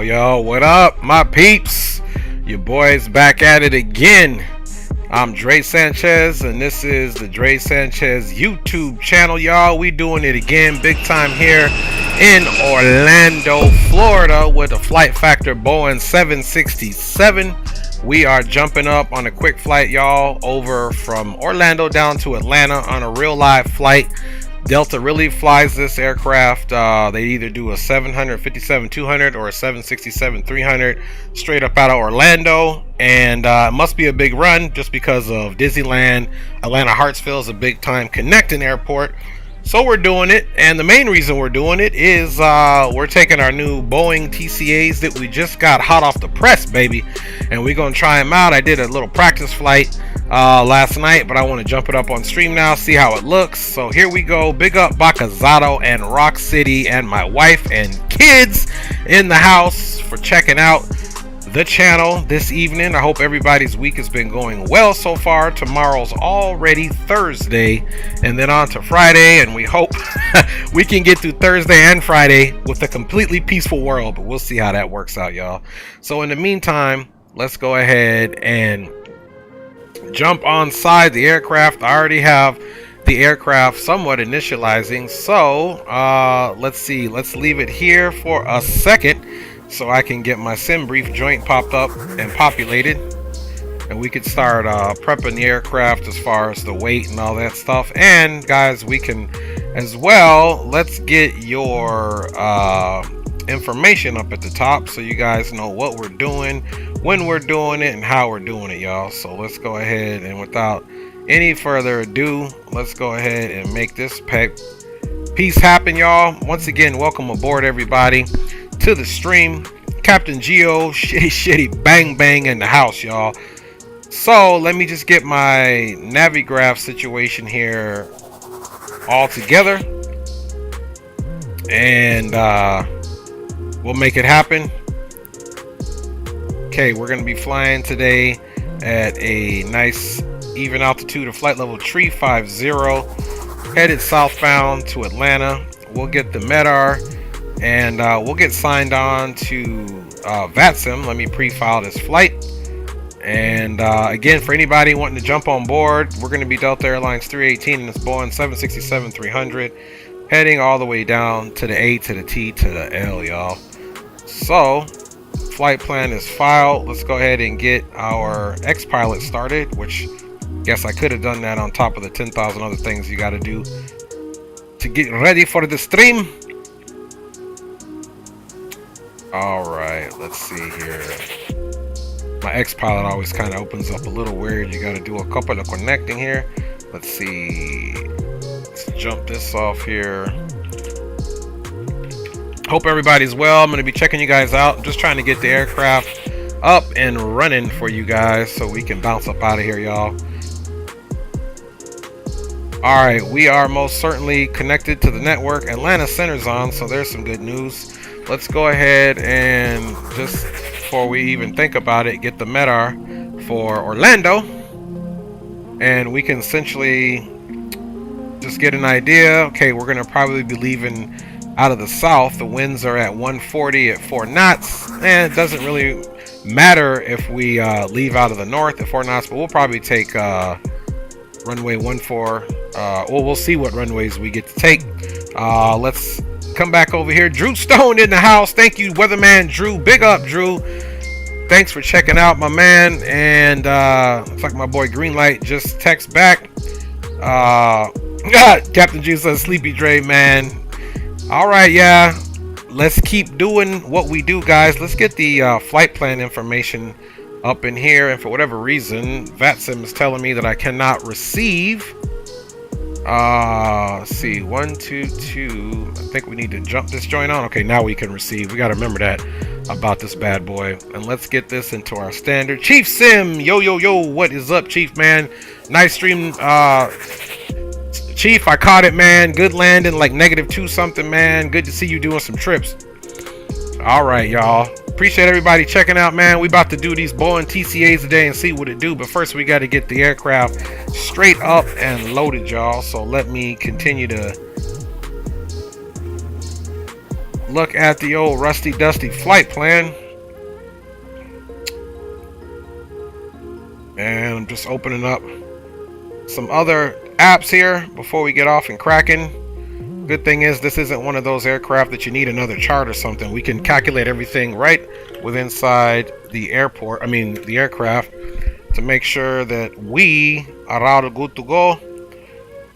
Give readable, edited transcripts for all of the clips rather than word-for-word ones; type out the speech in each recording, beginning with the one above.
Yo, what up, my peeps? Your boy's back at it again. I'm Dre Sanchez, and this is the Dre Sanchez YouTube channel, y'all. We doing it again, big time here in Orlando, Florida, with a flight factor Boeing 767. We are jumping up on a quick flight, y'all, over from Orlando down to Atlanta on a real live flight. Delta really flies this aircraft. They either do a 757-200 or a 767-300 straight up out of Orlando, and it must be a big run just because of Disneyland. Atlanta Hartsfield is a big time connecting airport, so we're doing it. And the main reason we're doing it is we're taking our new Boeing TCAs that we just got hot off the press, baby, and we're gonna try them out. I did a little practice flight last night, but I want to jump it up on stream now, see how it looks. So here we go. Big up Bacazzato and Rock City and my wife and kids in the house for checking out the channel this evening. I hope everybody's week has been going well so far. Tomorrow's already Thursday, and then on to Friday, and we hope we can get through Thursday and Friday with a completely peaceful world, but we'll see how that works out, y'all. So in the meantime, let's go ahead and jump on side the aircraft. I already have the aircraft somewhat initializing, so let's see, let's leave it here for a second so I can get my sim brief joint popped up and populated, and we could start prepping the aircraft as far as the weight and all that stuff. And guys, we can as well, let's get your information up at the top so you guys know what we're doing, when we're doing it, and how we're doing it, y'all. So let's go ahead, and without any further ado, let's go ahead and make this piece happen, y'all. Once again, welcome aboard, everybody, to the stream. Captain Geo shitty bang bang in the house, y'all. So let me just get my Navigraph situation here all together, and we'll make it happen. Okay, we're gonna be flying today at a nice even altitude of flight level 350, headed southbound to Atlanta. We'll get the MEDAR, and we'll get signed on to VATSIM. Let me pre-file this flight. And again, for anybody wanting to jump on board, we're going to be Delta Airlines 318 in this Boeing 767-300, heading all the way down to the A to the T to the L, y'all. So flight plan is filed. Let's go ahead and get our X-Pilot started, which guess I could have done that on top of the 10,000 other things you got to do to get ready for the stream. Alright, let's see here. My X-Pilot always kind of opens up a little weird. You got to do a couple of connecting here. Let's see. Let's jump this off here. Hope everybody's well. I'm going to be checking you guys out. I'm just trying to get the aircraft up and running for you guys so we can bounce up out of here, y'all. Alright, we are most certainly connected to the network. Atlanta Center's on, so there's some good news. Let's go ahead and, just before we even think about it, get the MEDAR for Orlando, and we can essentially just get an idea. Okay, we're gonna probably be leaving out of the south. The winds are at 140 at 4 knots, and it doesn't really matter if we leave out of the north at 4 knots, but we'll probably take runway 14. Well, we'll see what runways we get to take. Let's come back over here. Drew Stone in the house. Thank you, Weatherman Drew. Big up, Drew. Thanks for checking out, my man. And looks like my boy Greenlight just text back. Captain G says, Sleepy Dre, man. All right, yeah. Let's keep doing what we do, guys. Let's get the flight plan information up in here. And for whatever reason, VATSIM is telling me that I cannot receive. Let's see, 1 2 2. I think we need to jump this joint on. Okay, now we can receive. We got to remember that about this bad boy. And let's get this into our standard. Chief Sim, yo yo yo, what is up, Chief, man? Nice stream, Chief. I caught it, man. Good landing, like -2 something, man. Good to see you doing some trips. All right, y'all. Appreciate everybody checking out, man. We about to do these Boeing TCAs today and see what it do, but first we got to get the aircraft straight up and loaded, y'all. So let me continue to look at the old rusty dusty flight plan. And I'm just opening up some other apps here before we get off and cracking. Good thing is this isn't one of those aircraft that you need another chart or something. We can calculate everything right within inside the airport, the aircraft, to make sure that we are all good to go.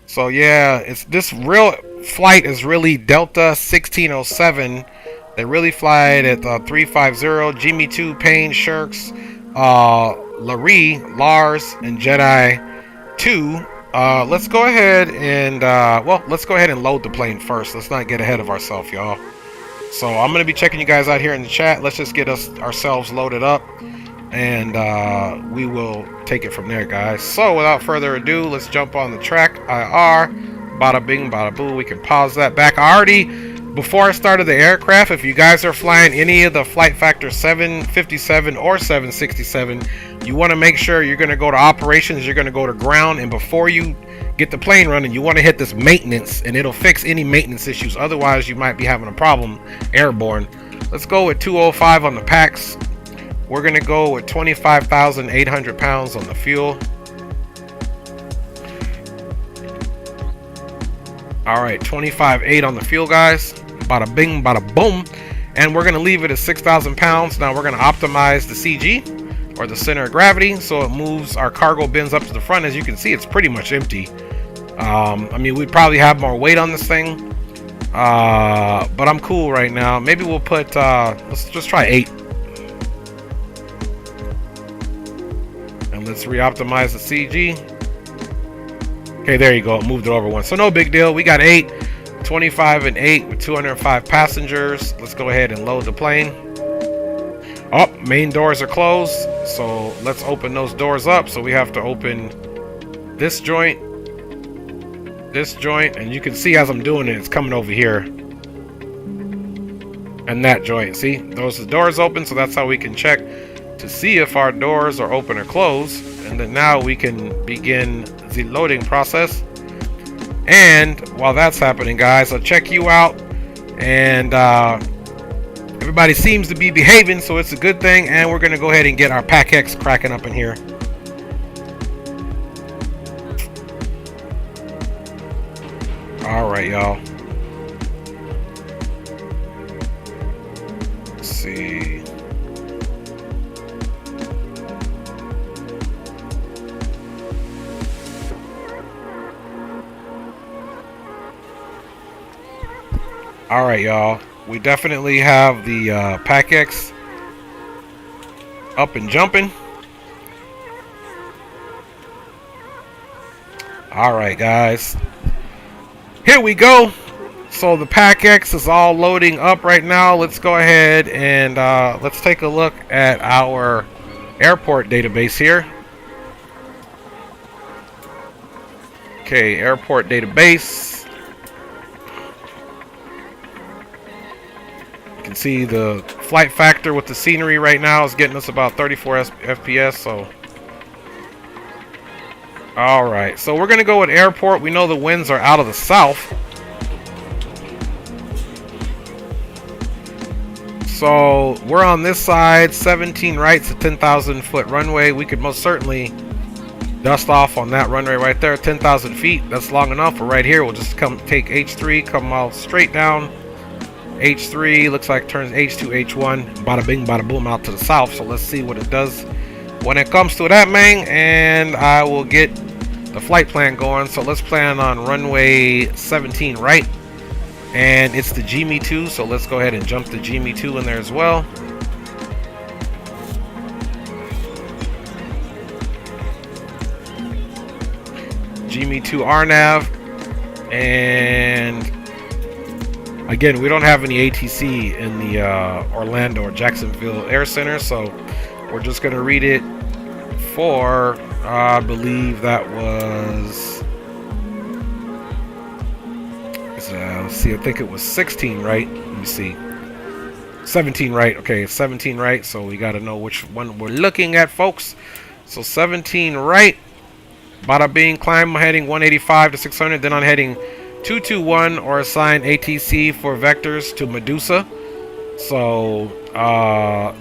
So yeah, this real flight is really Delta 1607. They really fly it at 350, Jimmy 2, Payne, Shirks, Larry, Lars, and Jedi 2. Let's go ahead and let's go ahead and load the plane first. Let's not get ahead of ourselves, y'all. So I'm gonna be checking you guys out here in the chat. Let's just get ourselves loaded up, and we will take it from there, guys. So without further ado, let's jump on the track IR. Bada bing, bada boo. We can pause that back. Before I started the aircraft, if you guys are flying any of the Flight Factor 757 or 767, you want to make sure you're going to go to operations, you're going to go to ground, and before you get the plane running, you want to hit this maintenance, and it'll fix any maintenance issues. Otherwise, you might be having a problem airborne. Let's go with 205 on the packs. We're going to go with 25,800 pounds on the fuel. All right, 25.8 on the fuel, guys. Bada bing, bada boom. And we're going to leave it at 6,000 pounds. Now we're going to optimize the CG, or the center of gravity, so it moves our cargo bins up to the front. As you can see, it's pretty much empty. We'd probably have more weight on this thing. But I'm cool right now. Maybe we'll put, let's just try 8. And let's re-optimize the CG. Okay, there you go. It moved it over one. So no big deal. We got 8, 25 and 8 with 205 passengers. Let's go ahead and load the plane. Oh, main doors are closed. So let's open those doors up. So we have to open this joint, and you can see as I'm doing it, it's coming over here. And that joint. See, those are the doors open. So that's how we can check to see if our doors are open or closed. And then now we can begin the loading process. And while that's happening, guys, I'll check you out. And everybody seems to be behaving, so it's a good thing. And we're going to go ahead and get our Pack X cracking up in here. All right, y'all. Let's see. Alright, y'all. We definitely have the Pack X up and jumping. Alright, guys. Here we go. So the Pack X is all loading up right now. Let's go ahead and let's take a look at our airport database here. Okay, airport database. See the flight factor with the scenery right now is getting us about 34 FPS. So all right, so we're gonna go with airport. We know the winds are out of the south, so we're on this side, 17 rights at 10,000 foot runway. We could most certainly dust off on that runway right there, 10,000 feet. That's long enough. We're right here. We'll just take H3, come all straight down. H3 looks like turns H2, H1, bada bing, bada boom, out to the south. So let's see what it does when it comes to that, man. And I will get the flight plan going. So let's plan on runway 17 right, and it's the Jimmy 2. So let's go ahead and jump the Jimmy 2 in there as well. Jimmy 2 RNAV, and again, we don't have any ATC in the Orlando or Jacksonville Air Center, so we're just going to read it for, I believe that was, let's see, I think it was 16 right. Let me see. 17 right. Okay, 17 right, so we got to know which one we're looking at, folks. So 17 right. Bada bing, climb heading 185 to 600, then on heading 221 or assign ATC for vectors to Medusa. So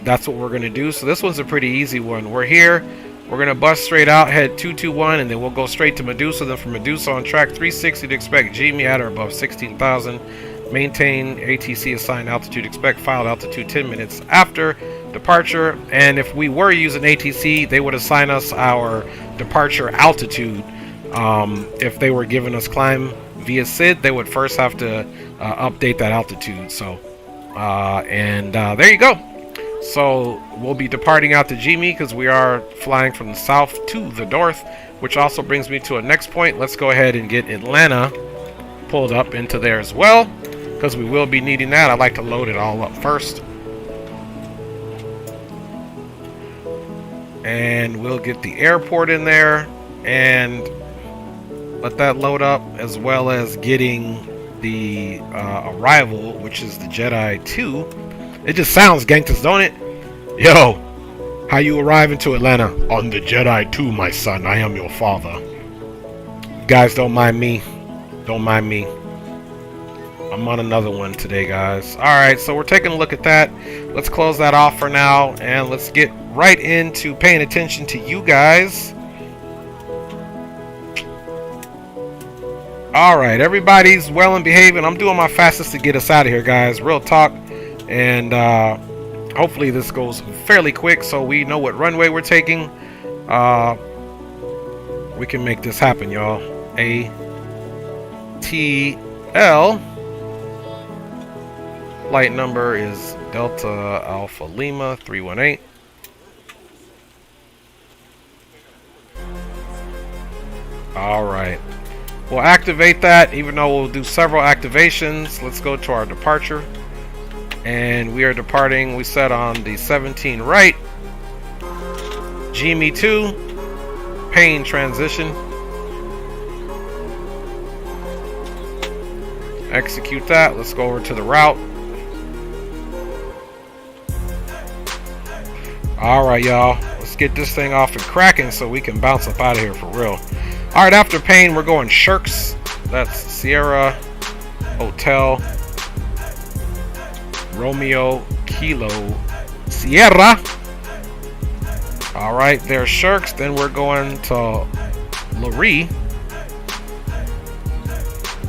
that's what we're going to do. So this one's a pretty easy one. We're here. We're going to bust straight out, head 221, and then we'll go straight to Medusa. Then from Medusa on track 360 to expect GME at or above 16,000. Maintain ATC assigned altitude. Expect filed altitude 10 minutes after departure. And if we were using ATC, they would assign us our departure altitude. If they were giving us climb via SID, they would first have to update that altitude. So there you go. So we'll be departing out to GME because we are flying from the south to the north, which also brings me to a next point. Let's go ahead and get Atlanta pulled up into there as well, because we will be needing that. I like to load it all up first, and we'll get the airport in there and let that load up, as well as getting the arrival, which is the Jedi 2. It just sounds gangsters, don't it? Yo, how you arrive into Atlanta? On the Jedi 2, my son. I am your father. Guys, don't mind me. Don't mind me. I'm on another one today, guys. Alright, so we're taking a look at that. Let's close that off for now, and let's get right into paying attention to you guys. Alright, everybody's well and behaving. I'm doing my fastest to get us out of here, guys. Real talk. And hopefully this goes fairly quick so we know what runway we're taking. We can make this happen, y'all. ATL. Flight number is Delta Alpha Lima 318. Alright. We'll activate that, even though we'll do several activations. Let's go to our departure. And we are departing, we set on the 17 right. GME 2. Pane transition. Execute that. Let's go over to the route. Alright, y'all. Let's get this thing off and cracking so we can bounce up out of here for real. Alright, after Pane, we're going Shirks. That's Sierra Hotel Romeo Kilo Sierra. Alright, there's Shirks. Then we're going to Lurie,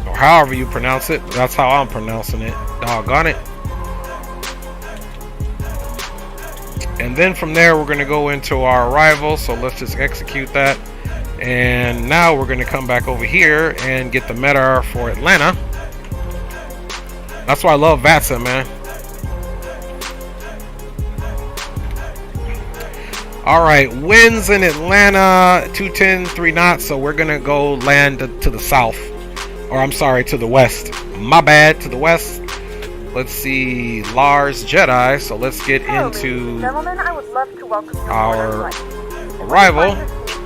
or however you pronounce it. That's how I'm pronouncing it. Doggone it. And then from there we're going to go into our arrival. So let's just execute that. And now we're going to come back over here and get the METAR for Atlanta. That's why I love VATSA, man. Alright, winds in Atlanta, 210, 3 knots. So we're going to go land to the south. Or I'm sorry, to the west. My bad, to the west. Let's see, Lars Jedi. So let's get into I would love to welcome you our arrival.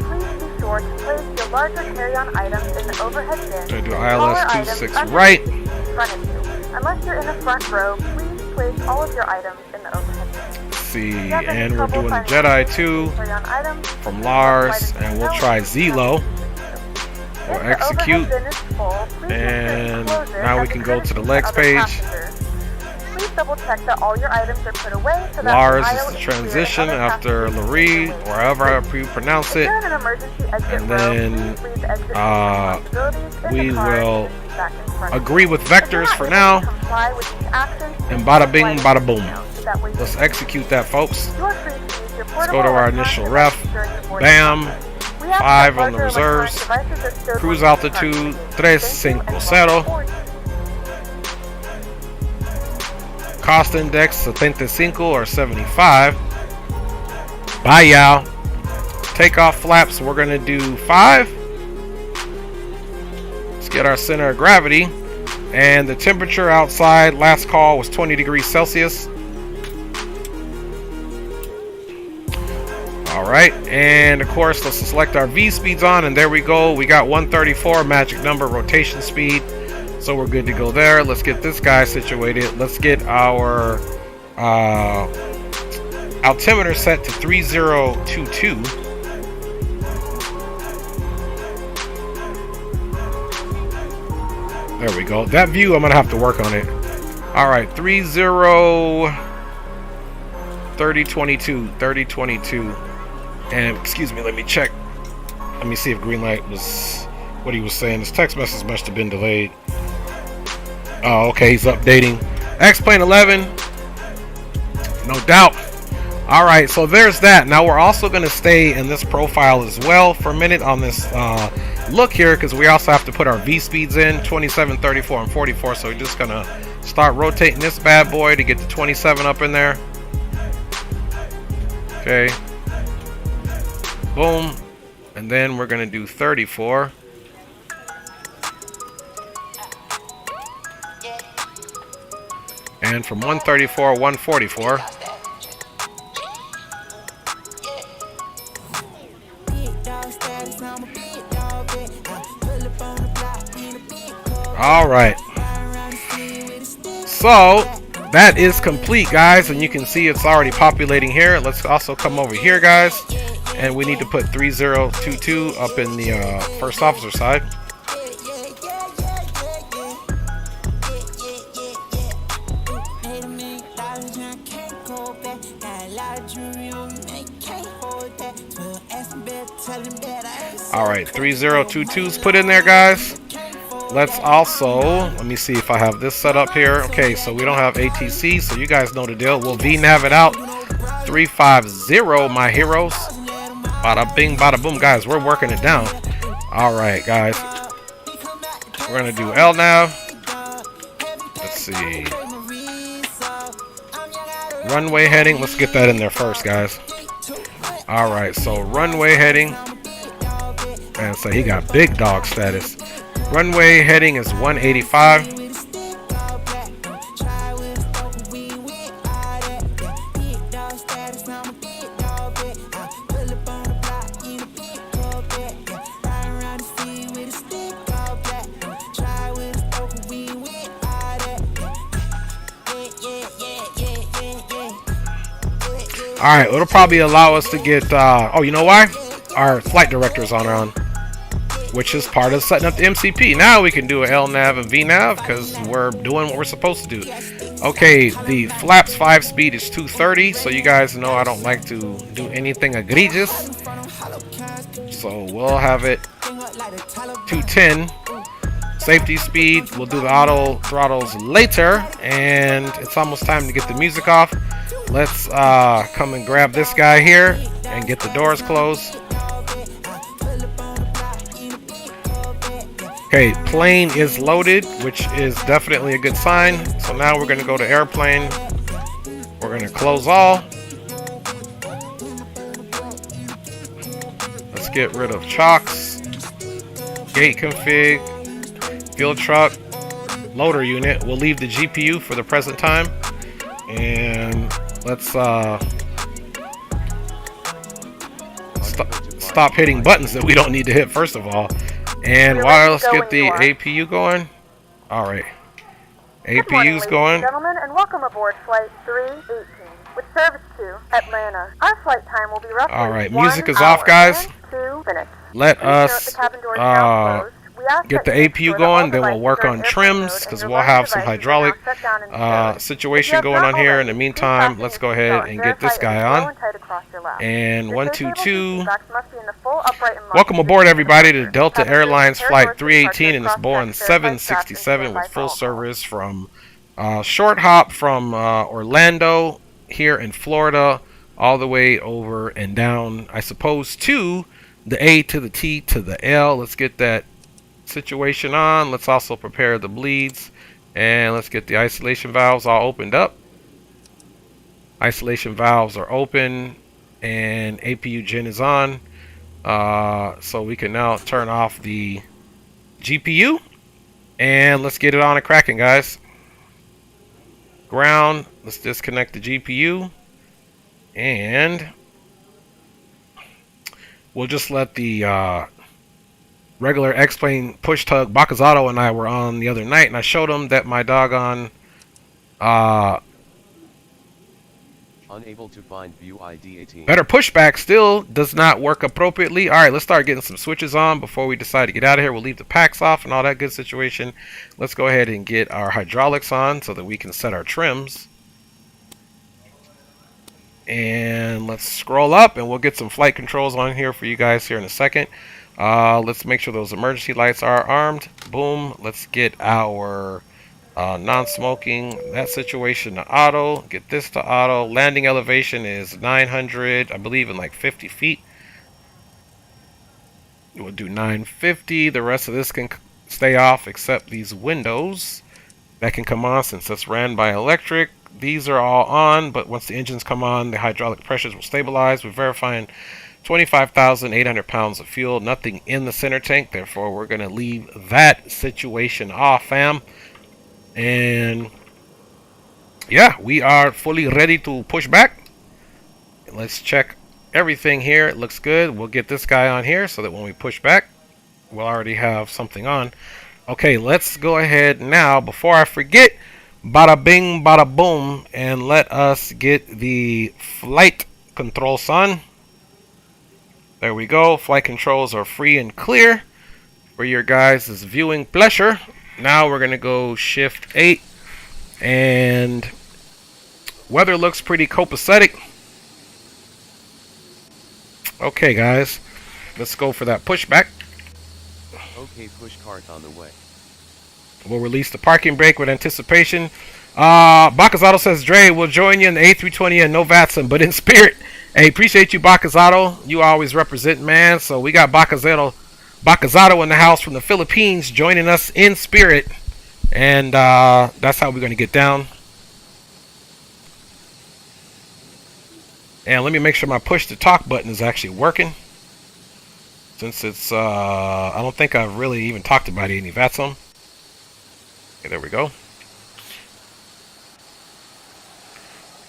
Please be sure to place your larger carry-on items in the overhead bin. Going to do ILS 26 right. In front of you. Unless you're in the front row, please place all of your items in the overhead bin. See, and we're doing the Jedi 2 from Lars, and we'll try Zelo. We'll execute, and now we can go to the legs page. Please double check that all your items are put away so that Lars is the transition after Lurie, or however you pronounce it, and then we will agree with vectors for now, and bada bing, bada boom. Let's execute that, folks. Let's go to our initial ref. Bam. 5 on the reserves. Cruise altitude 350. Cost index 75 or 75. Bye, y'all. Takeoff flaps, we're going to do 5. Let's get our center of gravity. And the temperature outside, last call, was 20 degrees Celsius. Alright, and of course, let's select our V speeds on, and there we go. We got 134, magic number, rotation speed. So we're good to go there. Let's get this guy situated. Let's get our altimeter set to 3022. There we go. That view, I'm gonna have to work on it. All right, 3022. And excuse me, let me check. Let me see if green light was what he was saying. His text message must have been delayed. Oh, okay, he's updating. X-Plane 11. No doubt. All right, so there's that. Now we're also going to stay in this profile as well for a minute on this look here, because we also have to put our V speeds in 27, 34, and 44. So we're just going to start rotating this bad boy to get the 27 up in there. Okay. Boom. And then we're going to do 34. And from 134, 144. All right. So that is complete, guys, and you can see it's already populating here. Let's also come over here, guys, and we need to put 3022 up in the first officer side. All right, 3022's put in there, guys. Let's also, let me see if I have this set up here. Okay, so we don't have ATC, so you guys know the deal. We'll VNav it out. 350, my heroes. Bada bing, bada boom, guys. We're working it down. All right, guys. We're gonna do LNav. Let's see. Runway heading. Let's get that in there first, guys. All right, so runway heading. And so he got big dog status. Runway heading is 185. All right, it'll probably allow us to get, oh, you know why? Our flight director's on, which is part of setting up the MCP. Now we can do an LNav and VNav because we're doing what we're supposed to do. Okay, the flaps 5 speed is 230, so you guys know I don't like to do anything egregious. So we'll have it 210. Safety speed, we'll do the auto throttles later, and it's almost time to get the music off. Let's come and grab this guy here and get the doors closed. Okay, plane is loaded, which is definitely a good sign. So now we're going to go to airplane. We're going to close all. Let's get rid of chocks. Gate config. Fuel truck. Loader unit. We'll leave the GPU for the present time. And let's stop hitting buttons that we don't need to hit first of all. And let's get the APU going. All right, APU's going. Gentlemen, and welcome aboard flight 318 with service to Atlanta. Our flight time will be roughly. All right, music is off, guys. 2 minutes. Let us get the APU going, then we'll work on trims because we'll have some hydraulic situation going on here. In the meantime, let's go ahead and get this guy on. And 122. Welcome aboard, everybody, to Delta Airlines Flight 318 in this Boeing 767 with full service from short hop from Orlando here in Florida all the way over and down, I suppose, to the A to the T to the L. Let's get that situation on. Let's also prepare the bleeds, and let's get the isolation valves all opened up. Isolation valves are open, and APU gen is on. So we can now turn off the GPU, and let's get it on and cracking, guys. Ground. Let's disconnect the GPU, and we'll just let the regular X-Plane push tug. Bakazato and I were on the other night, and I showed him that my doggone Unable to find view ID 18. Better pushback still does not work appropriately. All right, let's start getting some switches on before we decide to get out of here. We'll leave the packs off and all that good situation. Let's go ahead and get our hydraulics on so that we can set our trims. And let's scroll up and we'll get some flight controls on here for you guys here in a second. Let's make sure those emergency lights are armed. Boom. Let's get our non-smoking, that situation to auto. Get this to auto. Landing elevation is 900, I believe, in like 50 feet. We'll do 950. The rest of this can stay off except these windows. That can come on since it's ran by electric. These are all on, but once the engines come on, the hydraulic pressures will stabilize. We're verifying 25,800 pounds of fuel. Nothing in the center tank. Therefore, we're going to leave that situation off, fam. And yeah, we are fully ready to push back. Let's check everything here. It looks good. We'll get this guy on here so that when we push back, we'll already have something on. Okay, let's go ahead now, before I forget, bada bing, bada boom, and let us get the flight controls on. There we go. Flight controls are free and clear for your guys' viewing pleasure. Now we're going to go shift 8, and weather looks pretty copacetic. Okay, guys, let's go for that pushback. Okay, push cart on the way. We'll release the parking brake with anticipation. Bakazato says, Dre, we'll join you in the A320 and no Vatson, but in spirit. Hey, appreciate you, Bakazato. You always represent, man. So we got Bakazato in the house from the Philippines joining us in spirit. And that's how we're going to get down. And let me make sure my push to talk button is actually working. Since it's, I don't think I've really even talked about any Vatson. Okay, there we go.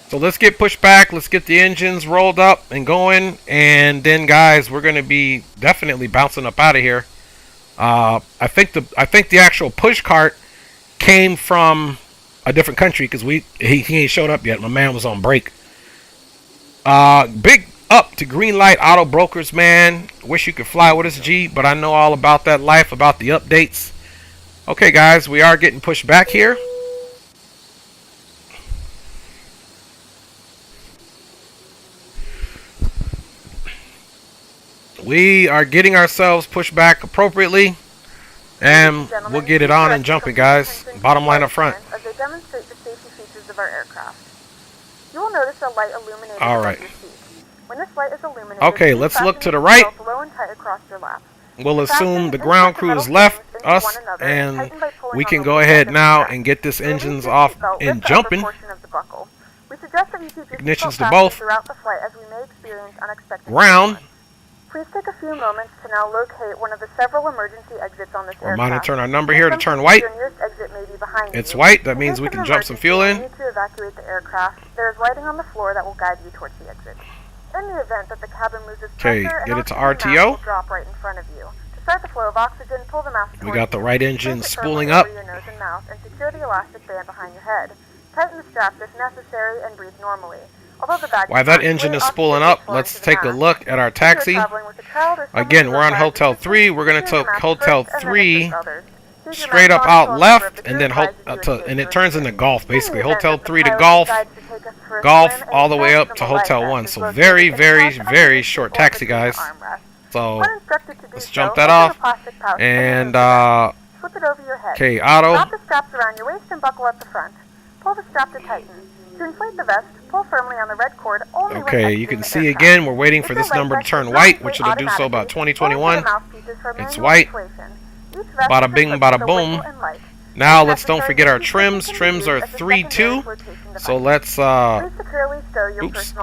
So let's get pushed back. Let's get the engines rolled up and going. And then, guys, we're going to be definitely bouncing up out of here. I think the actual push cart came from a different country because he ain't showed up yet. My man was on break. Big up to Greenlight Auto Brokers, man. Wish you could fly with us, G, but I know all about that life, about the updates. Okay, guys, we are getting pushed back here. We are getting ourselves pushed back appropriately, and we'll get it on and jumping, guys. Bottom line up front. As they demonstrate the safety features of our aircraft. You will notice a light illuminated all right. your seat. When this light is illuminated, okay, let's look to the right. Low and tight across your lap. We'll assume the ground crew has left us, and we can go ahead now and get this engines off and jumping. Ignitions to both. Ground. Please take a few moments to now locate one of the several emergency exits on this aircraft. We're monitoring our number here to turn white. It's white. That means we can jump some fuel in. You need to evacuate the aircraft. There is lighting on the floor that will guide you towards the exit. In the event that the cabin loses pressure, get it to an oxygen mask RTO. will drop right in front of you. To start the flow of oxygen, pull the mask. We got the right engine place it spooling firmly up. over your nose and mouth, and secure the elastic band behind your head. Tighten the straps if necessary and breathe normally. While that engine is spooling up, let's take a look at our taxi. Again, we're on Hotel 3. We're going to take Hotel 3 straight up out left, and then and it turns into golf, basically. Hotel 3 to golf, golf all the way up to Hotel 1. So very, very, very short taxi, guys. So let's jump that off. And, okay, auto. Wrap the straps around your waist and buckle at the front. Pull the strap to tighten. To inflate the vest, pull firmly on the red cord only when okay, you can see again, we're waiting for this number to turn white, which it'll do so about 2021. It's white. Bada bing, bada boom. Now let's don't forget our trims. Trims are 3-2. So let's oops.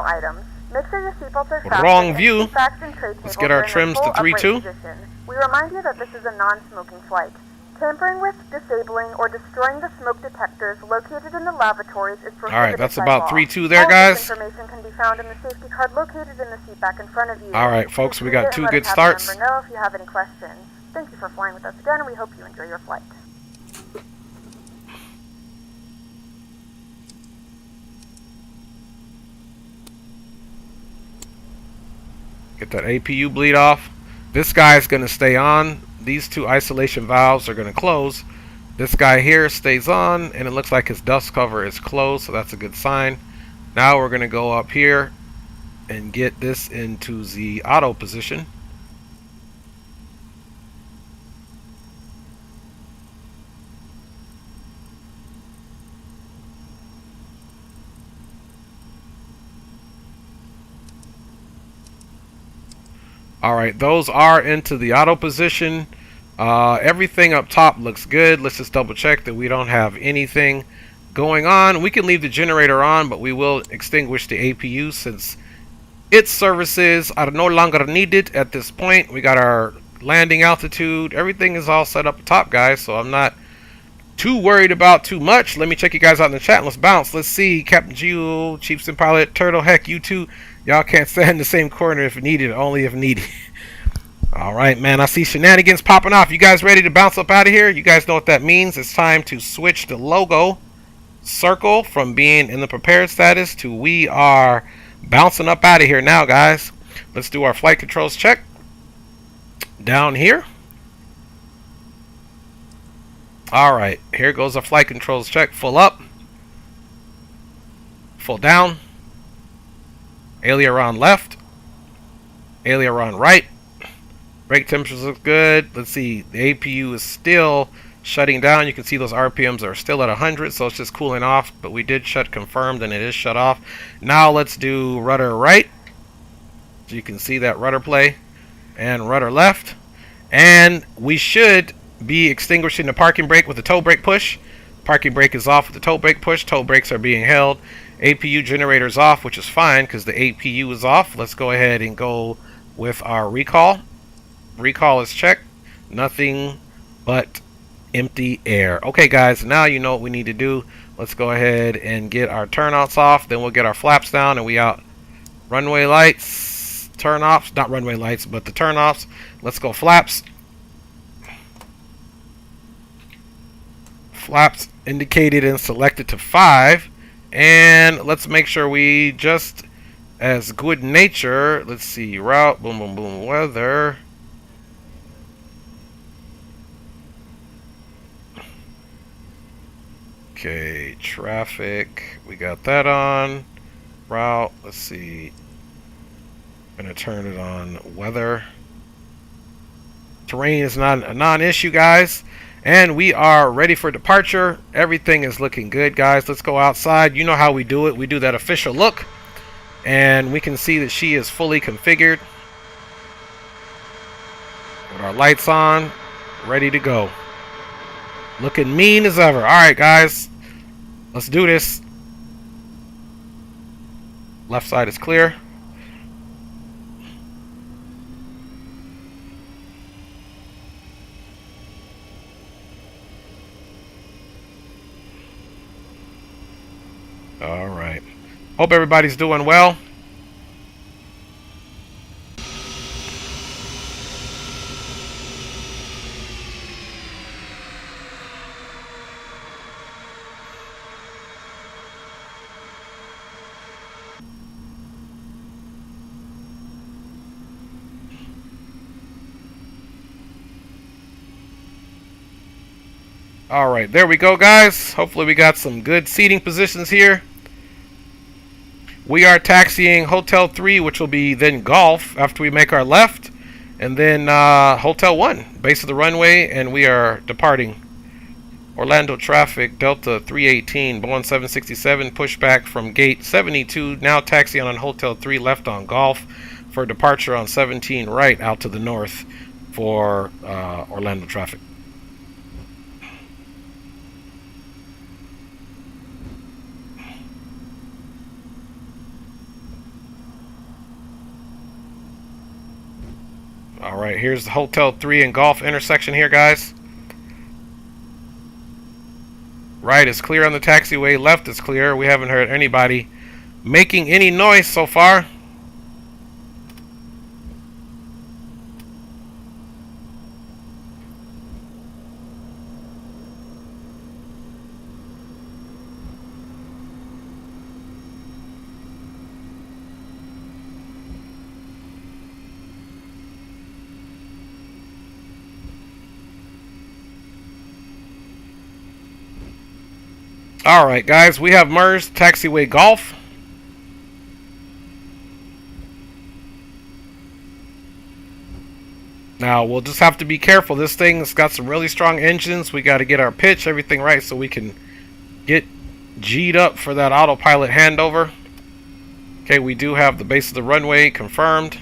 Wrong view. Let's get our trims to 3-2. We remind you that this is a non-smoking flight. Tampering with, disabling, or destroying the smoke detectors located in the lavatories is prohibited. Alright, that's about 3-2 there, guys. Information can be found in the safety card located in the seat back in front of you. Alright, folks, we got 2 good starts. Let us know if you have any questions. Thank you for flying with us again, and we hope you enjoy your flight. Get that APU bleed off. This guy is going to stay on. These two isolation valves are going to close. This guy here stays on, and it looks like his dust cover is closed, so that's a good sign. Now we're going to go up here and get this into the auto position. Alright, those are into the auto position. Everything up top looks good. Let's just double check that we don't have anything going on. We can leave the generator on, but we will extinguish the APU since its services are no longer needed at this point. We got our landing altitude. Everything is all set up top, guys, so I'm not too worried about too much. Let me check you guys out in the chat. Let's bounce. Let's see. Captain Geo, Chiefs and Pilot, Turtle, heck, you two. Y'all can't stand in the same corner if needed, only if needed. Alright, man. I see shenanigans popping off. You guys ready to bounce up out of here? You guys know what that means. It's time to switch the logo circle from being in the prepared status to we are bouncing up out of here now, guys. Let's do our flight controls check. Down here. Alright, here goes our flight controls check. Full up. Full down. Aileron left. Aileron right. Brake temperatures look good. Let's see. The APU is still shutting down. You can see those RPMs are still at 100, so it's just cooling off. But we did shut confirmed, and it is shut off. Now let's do rudder right. So you can see that rudder play. And rudder left. And we should be extinguishing the parking brake with the toe brake push. Parking brake is off with the toe brake push. Toe brakes are being held. APU generator is off, which is fine because the APU is off. Let's go ahead and go with our recall. Recall is checked. Nothing but empty air. Okay, guys, now you know what we need to do. Let's go ahead and get our turnouts off. Then we'll get our flaps down and we out. Runway lights, turn offs, not runway lights, but the turn offs. Let's go flaps. Flaps indicated and selected to 5. And let's make sure we just as good nature. Let's see, route, boom, boom, boom, weather. Okay, traffic, we got that on. Route, let's see. Gonna turn it on weather. Terrain is not a non-issue, guys. And we are ready for departure. Everything is looking good, guys. Let's go outside. You know how we do it. We do that official look. And we can see that she is fully configured. With our lights on. Ready to go. Looking mean as ever. Alright, guys. Let's do this. Left side is clear. Alright. Hope everybody's doing well. Alright, there we go, guys. Hopefully we got some good seating positions here. We are taxiing Hotel 3, which will be then Golf after we make our left. And then Hotel 1, base of the runway, and we are departing. Orlando traffic, Delta 318, Boeing 767, pushback from gate 72. Now taxiing on Hotel 3 left on Golf for departure on 17 right out to the north for Orlando traffic. Alright, here's the Hotel 3 and Golf intersection here, guys. Right is clear on the taxiway, left is clear. We haven't heard anybody making any noise so far. Alright guys, we have merged taxiway golf. Now we'll just have to be careful. This thing's got some really strong engines. We got to get our pitch, everything right, so we can get G'd up for that autopilot handover. Okay, we do have the base of the runway confirmed.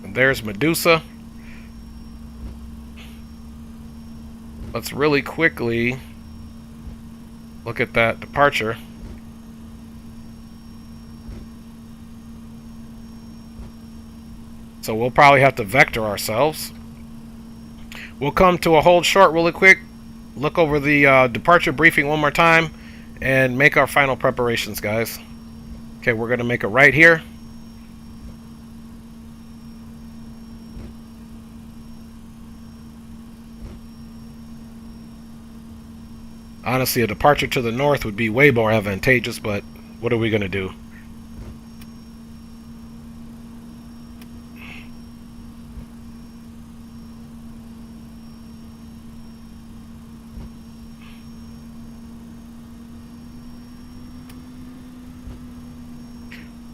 And there's Medusa. Let's really quickly look at that departure. So we'll probably have to vector ourselves. We'll come to a hold short really quick, look over the departure briefing one more time, and make our final preparations, guys. Okay, we're going to make a right here. Honestly, a departure to the north would be way more advantageous, but what are we going to do?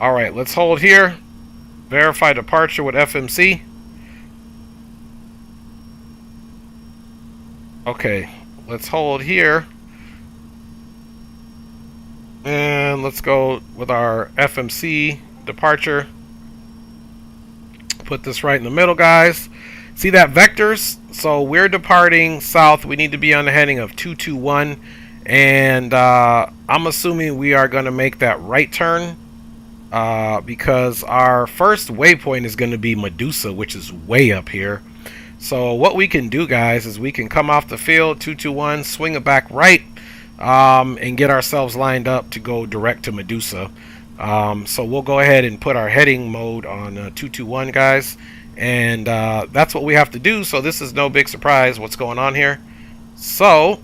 Alright, let's hold here. Verify departure with FMC. Okay, let's hold here. And let's go with our FMC departure. Put this right in the middle, guys. See that vectors? So we're departing south. We need to be on the heading of 221. And I'm assuming we are going to make that right turn. Because our first waypoint is going to be Medusa, which is way up here. So what we can do, guys, is we can come off the field, 221, swing it back right, and get ourselves lined up to go direct to Medusa. So we'll go ahead and put our heading mode on 221, guys, and that's what we have to do. So this is no big surprise what's going on here. So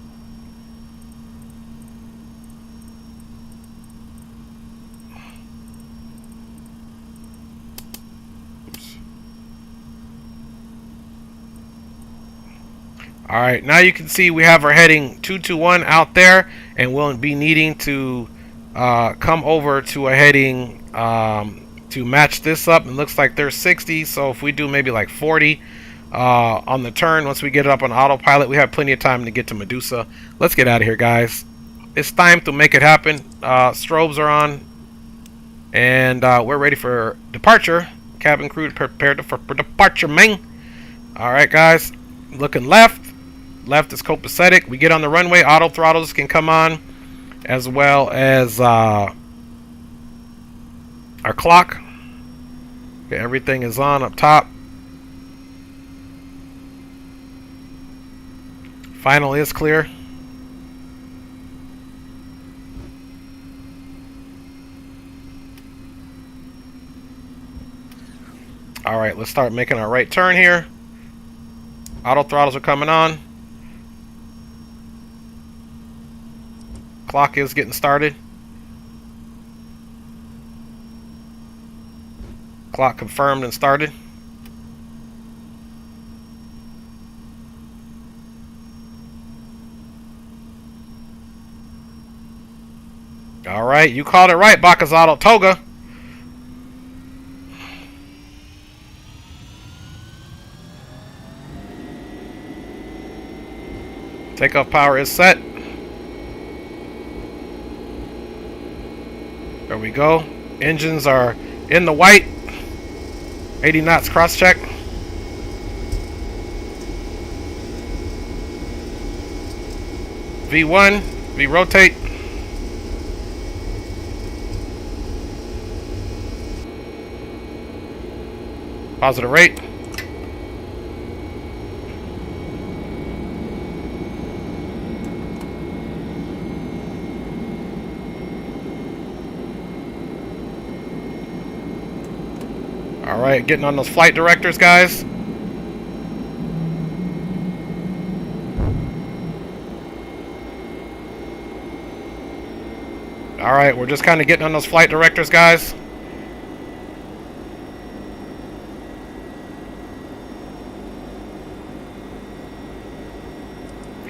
alright, now you can see we have our heading 221 out there, and we'll be needing to come over to a heading to match this up. It looks like there's 60, so if we do maybe like 40 on the turn, once we get it up on autopilot, we have plenty of time to get to Medusa. Let's get out of here, guys. It's time to make it happen. Strobes are on, and we're ready for departure. Cabin crew prepared for departure, man. Alright, guys, looking left. Left is copacetic. We get on the runway, auto throttles can come on, as well as our clock. Okay, everything is on up top. Final is clear. Alright, let's start making our right turn here. Auto throttles are coming on. Clock is getting started. Clock confirmed and started. Alright, you called it right, Bakazato Toga. Takeoff power is set. There we go. Engines are in the white. 80 knots cross check. V1, V rotate. Positive rate. Alright, getting on those flight directors, guys. Alright, we're just kind of getting on those flight directors, guys.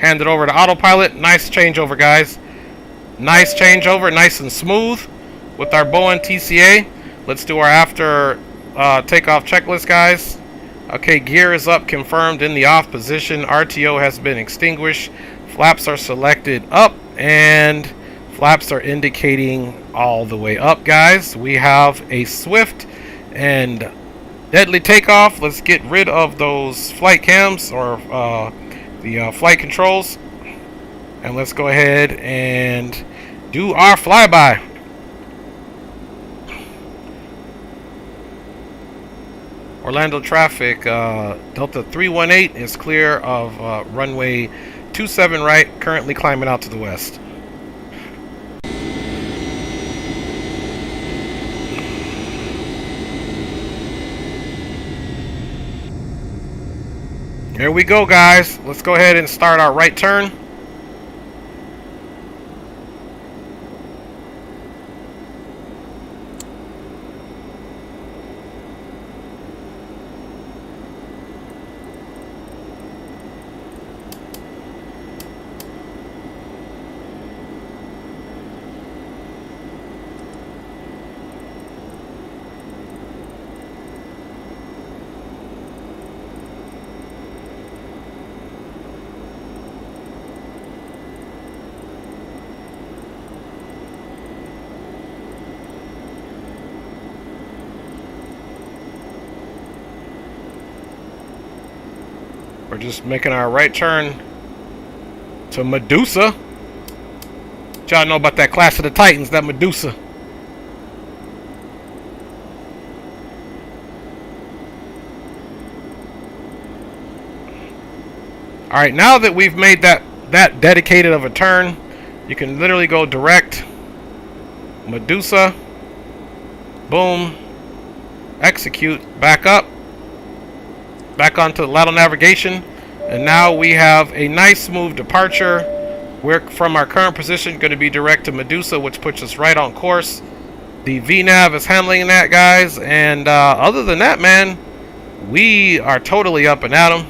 hand it over to autopilot. Nice changeover, guys. Nice changeover, nice and smooth with our Boeing TCA. Let's do our after takeoff checklist, guys. Okay, gear is up, confirmed in the off position. RTO has been extinguished. Flaps are selected up, and flaps are indicating all the way up, guys. We have a swift and deadly takeoff. Let's get rid of those flight cams or the flight controls, and let's go ahead and do our flyby. Orlando traffic, Delta 318 is clear of runway 27 right, currently climbing out to the west. There we go, guys. Let's go ahead and start our right turn. We're just making our right turn to Medusa. What y'all know about that Clash of the Titans, that Medusa? Alright, now that we've made that dedicated of a turn, you can literally go direct. Medusa. Boom. Execute. Back up. Back onto the ladder navigation, and now we have a nice smooth departure. We're from our current position going to be direct to Medusa, which puts us right on course. The VNav is handling that, guys, and other than that, man, we are totally up and at 'em.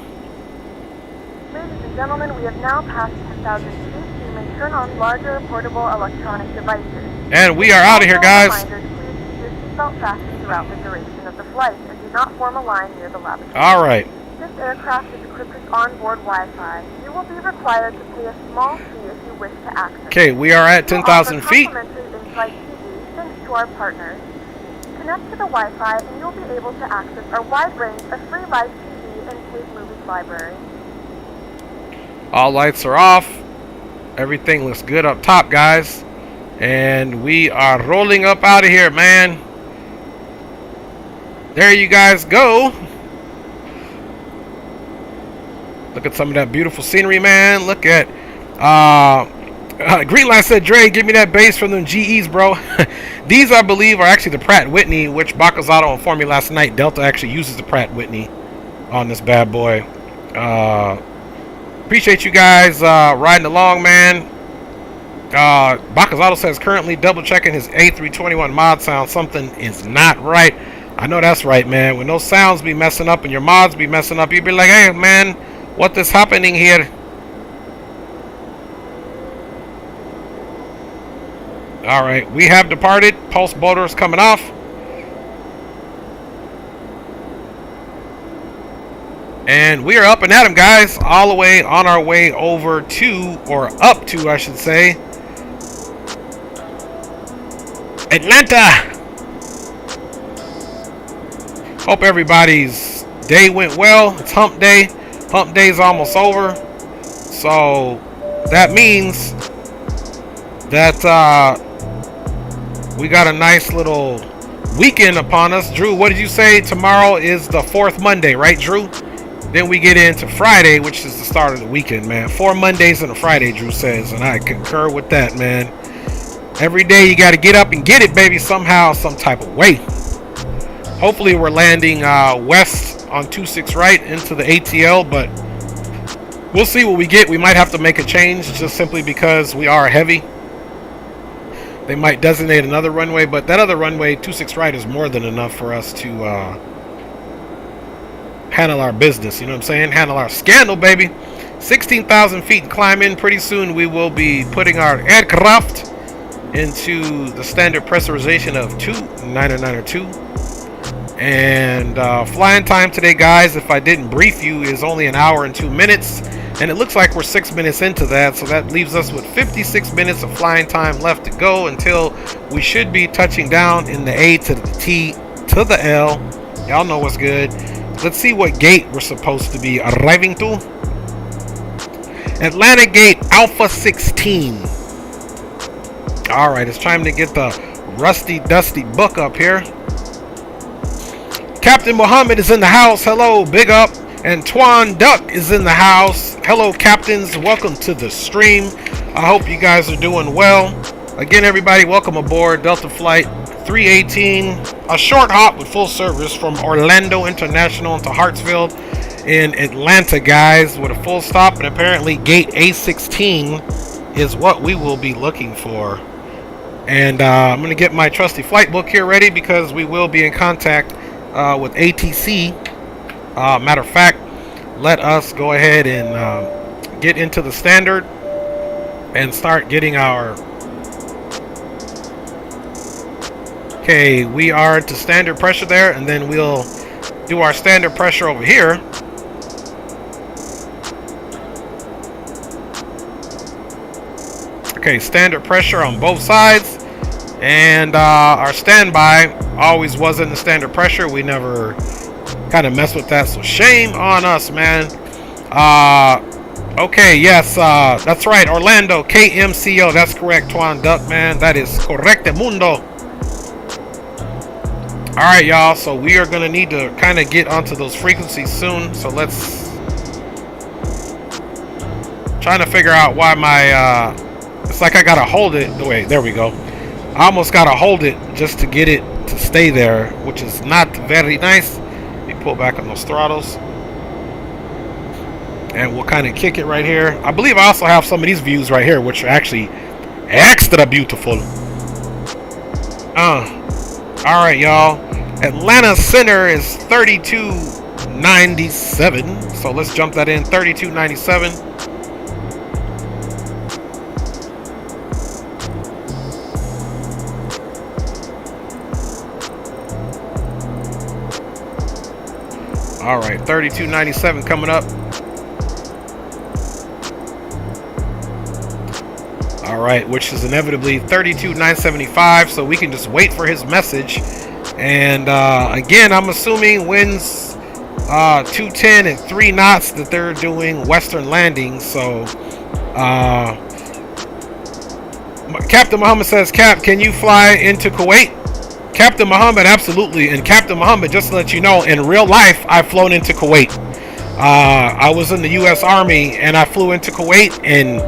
Ladies and gentlemen, we have now passed 10,000 feet. You may turn on larger portable electronic devices. And we are out of here, guys. Reminders, please keep your seatbelt fastened throughout the duration of the flight and do not form a line near the lavatory. All right. This aircraft is equipped with onboard Wi-Fi. You will be required to pay a small fee if you wish to access it. Okay, we are at 10,000 feet. Complimentary in-flight TV thanks to our partners. Connect to the Wi-Fi and you'll be able to access our wide range of free live TV and paid movies library. All lights are off. Everything looks good up top, guys. And we are rolling up out of here, man. There you guys go. Look at some of that beautiful scenery, man. Look at Greenlight said, Dre, give me that bass from them GEs, bro. These, I believe, are actually the Pratt Whitney, which Bacazzato informed me last night. Delta actually uses the Pratt Whitney on this bad boy. Appreciate you guys riding along, man. Bacazzato says currently double checking his A321 mod sound. Something is not right. I know that's right, man. When those sounds be messing up and your mods be messing up, you be like, hey, man, what is happening here? All right, we have departed. Pulse motor is coming off. And we are up and at 'em, guys. All the way on our way over to, or up to, I should say, Atlanta. Hope everybody's day went well. It's hump day. Hump day is almost over. So that means that we got a nice little weekend upon us. Drew, what did you say? Tomorrow is the 4th Monday, right, Drew? Then we get into Friday, which is the start of the weekend, man. 4 Mondays and a Friday, Drew says, and I concur with that, man. Every day you got to get up and get it, baby, somehow, some type of way. Hopefully we're landing west on 26 right into the ATL, but we'll see what we get. We might have to make a change just simply because we are heavy. They might designate another runway, but that other runway, 26 right, is more than enough for us to handle our business. You know what I'm saying? Handle our scandal, baby. 16,000 feet climbing. Pretty soon we will be putting our aircraft into the standard pressurization of 29902. And flying time today, guys, if I didn't brief you, is only 1 hour and 2 minutes. And it looks like we're 6 minutes into that, so that leaves us with 56 minutes of flying time left to go until we should be touching down in the A to the T to the L. Y'all know what's good. Let's see what gate we're supposed to be arriving to. Atlanta Gate Alpha 16. Alright, it's time to get the rusty dusty book up here. Captain Muhammad is in the house. Hello, big up. And Twan Duck is in the house. Hello, captains. Welcome to the stream. I hope you guys are doing well. Again, everybody, welcome aboard Delta Flight 318. A short hop with full service from Orlando International to Hartsfield in Atlanta, guys, with a full stop. And apparently gate A16 is what we will be looking for. And I'm going to get my trusty flight book here ready because we will be in contact with ATC. Matter of fact, let us go ahead and get into the standard and start getting our... Okay, we are to standard pressure there, and then we'll do our standard pressure over here. Okay, standard pressure on both sides. And our standby always wasn't the standard pressure. We never kind of messed with that, so shame on us, man. Okay, yes, that's right, Orlando KMCO. That's correct, Twan Duck, man. That is correcte mundo. All right, y'all, so we are gonna need to kind of get onto those frequencies soon. So let's trying to figure out why my it's like I gotta hold it. Wait, there we go. I almost gotta hold it just to get it to stay there, which is not very nice. Let me pull back on those throttles, and we'll kind of kick it right here. I believe I also have some of these views right here, which are actually extra beautiful. All right, y'all. Atlanta Center is 3297, so let's jump that in. 3297. All right, 3297 coming up. All right, which is inevitably 32975, so we can just wait for his message. And again, I'm assuming winds 210 and 3 knots that they're doing western landing. So Captain Muhammad says, Cap, can you fly into Kuwait? Captain Muhammad, absolutely. And Captain Muhammad, just to let you know, in real life, I've flown into Kuwait. I was in the U.S. Army, and I flew into Kuwait and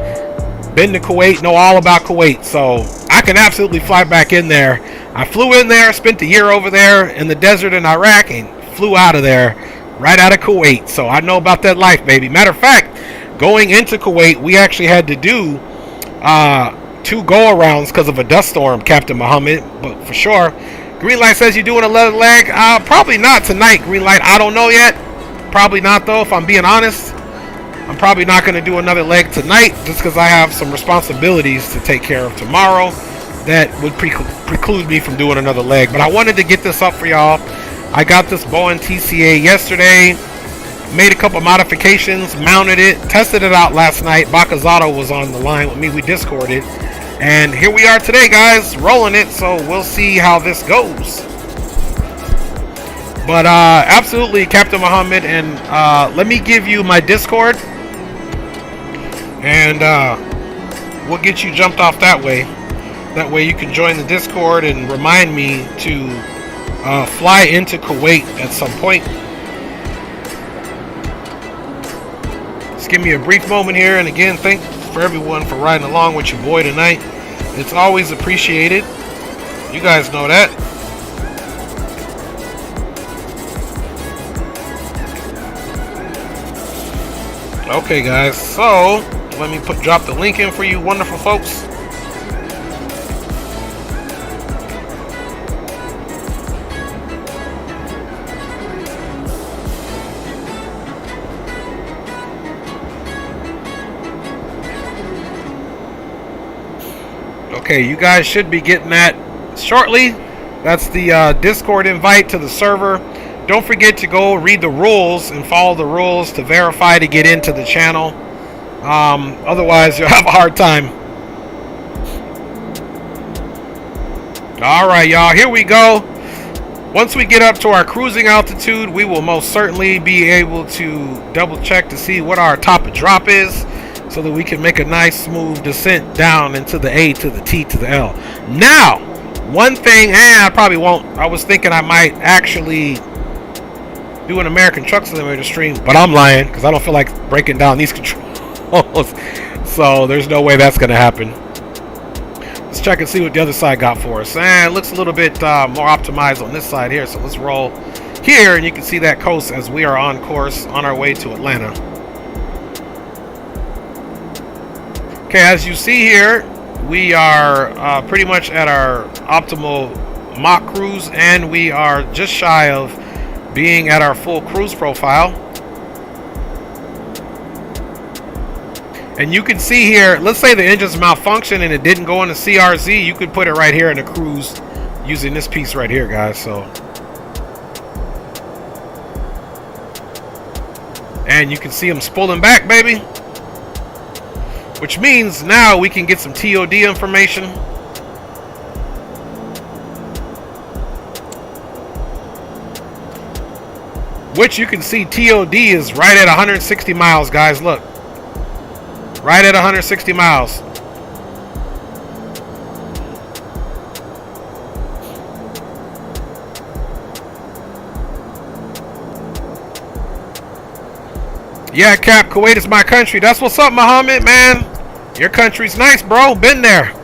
been to Kuwait, know all about Kuwait. So I can absolutely fly back in there. I flew in there, spent a year over there in the desert in Iraq, and flew out of there, right out of Kuwait. So I know about that life, baby. Matter of fact, going into Kuwait, we actually had to do 2 go-arounds because of a dust storm, Captain Muhammad. But for sure, Greenlight says you're doing another leg. Probably not tonight, Greenlight. I don't know yet. Probably not, though, if I'm being honest. I'm probably not going to do another leg tonight just because I have some responsibilities to take care of tomorrow that would preclude me from doing another leg. But I wanted to get this up for y'all. I got this Boeing TCA yesterday, made a couple modifications, mounted it, tested it out last night. Bakazato was on the line with me. We Discorded. And here we are today, guys, rolling it. So we'll see how this goes. But absolutely, Captain Muhammad. And let me give you my Discord. And we'll get you jumped off that way. That way you can join the Discord and remind me to fly into Kuwait at some point. Just give me a brief moment here. And again, thanks for everyone for riding along with your boy tonight. It's always appreciated. You guys know that. Okay, guys. So let me drop the link in for you wonderful folks. Okay, you guys should be getting that shortly. That's the Discord invite to the server. Don't forget to go read the rules and follow the rules to verify to get into the channel. Otherwise, you'll have a hard time. Alright, y'all, here we go. Once we get up to our cruising altitude, we will most certainly be able to double check to see what our top of drop is, so that we can make a nice smooth descent down into the A to the T to the L. Now, one thing, I probably won't. I was thinking I might actually do an American Truck Simulator stream, but I'm lying because I don't feel like breaking down these controls. So there's no way that's going to happen. Let's check and see what the other side got for us. It looks a little bit more optimized on this side here. So let's roll here, and you can see that coast as we are on course on our way to Atlanta. Okay, as you see here, we are pretty much at our optimal Mach cruise, and we are just shy of being at our full cruise profile. And you can see here, let's say the engine's malfunctioned and it didn't go into CRZ, you could put it right here in the cruise using this piece right here, guys. So, and you can see them spooling back, baby, which means now we can get some TOD information. Which you can see TOD is right at 160 miles, guys. Look. Right at 160 miles. Yeah, Cap, Kuwait is my country. That's what's up, Muhammad, man. Your country's nice, bro. Been there.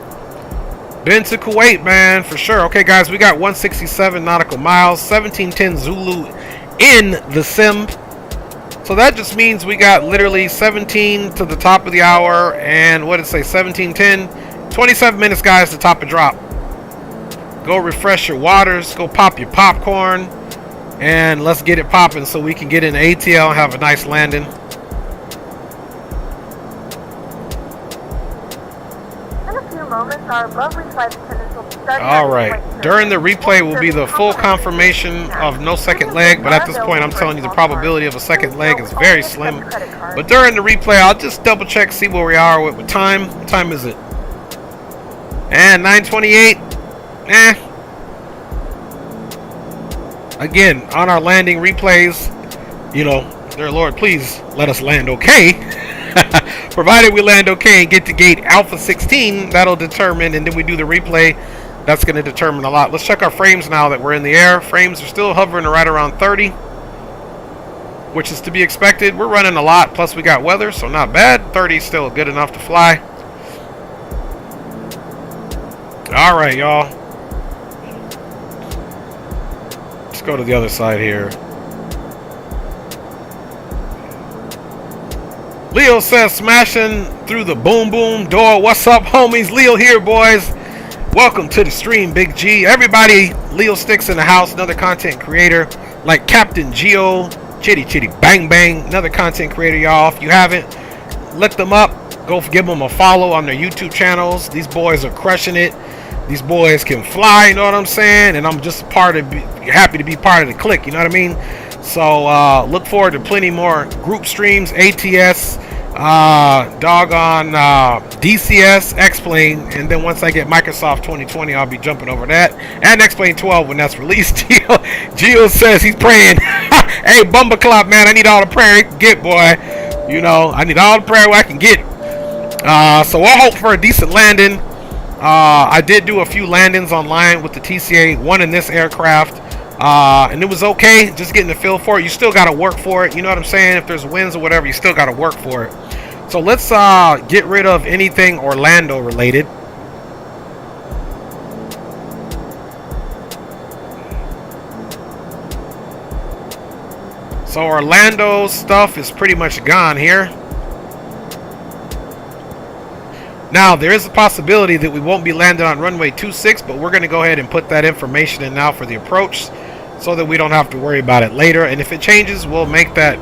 Been to Kuwait, man, for sure. Okay, guys, we got 167 nautical miles, 1710 Zulu in the sim. So that just means we got literally 17 to the top of the hour, and what did it say, 17:10, 27 minutes, guys, to top of drop. Go refresh your waters, go pop your popcorn, and let's get it popping so we can get in ATL and have a nice landing. In a few moments, our lovely flight attendants will be starting. Alright, during the replay will be the full confirmation of no second leg, but at this point I'm telling you the probability of a second leg is very slim. But during the replay, I'll just double check, see where we are with time. What time is it? And 9:28. Again, on our landing replays, you know, dear Lord, please let us land okay. Provided we land okay and get to gate Alpha 16, that'll determine, and then we do the replay, that's going to determine a lot. Let's check our frames now that we're in the air. Frames are still hovering right around 30, which is to be expected. We're running a lot, plus we got weather, so not bad. 30 is still good enough to fly. Alright, y'all. Let's go to the other side here. Leo says, smashing through the boom boom door. What's up, homies? Leo here, boys. Welcome to the stream, Big G. Everybody, Leo Sticks in the house, another content creator like Captain Geo, Chitty Chitty Bang Bang, another content creator, y'all. If you haven't, look them up. Go give them a follow on their YouTube channels. These boys are crushing it. These boys can fly, you know what I'm saying? And I'm just happy to be part of the clique, you know what I mean? So look forward to plenty more group streams, ATS, doggone DCS, X-Plane, and then once I get Microsoft 2020, I'll be jumping over that, and X-Plane 12 when that's released. Gio says he's praying. Hey, Bumba Club, man, I need all the prayer I can get, boy. You know, I need all the prayer I can get. So we'll hope for a decent landing. I did do a few landings online with the TCA, one in this aircraft. And it was okay, just getting the feel for it. You still got to work for it, you know what I'm saying? If there's winds or whatever, you still got to work for it. So let's get rid of anything Orlando related. So Orlando stuff is pretty much gone here. Now, there is a possibility that we won't be landing on runway 26, but we're going to go ahead and put that information in now for the approach so that we don't have to worry about it later. And if it changes, we'll make that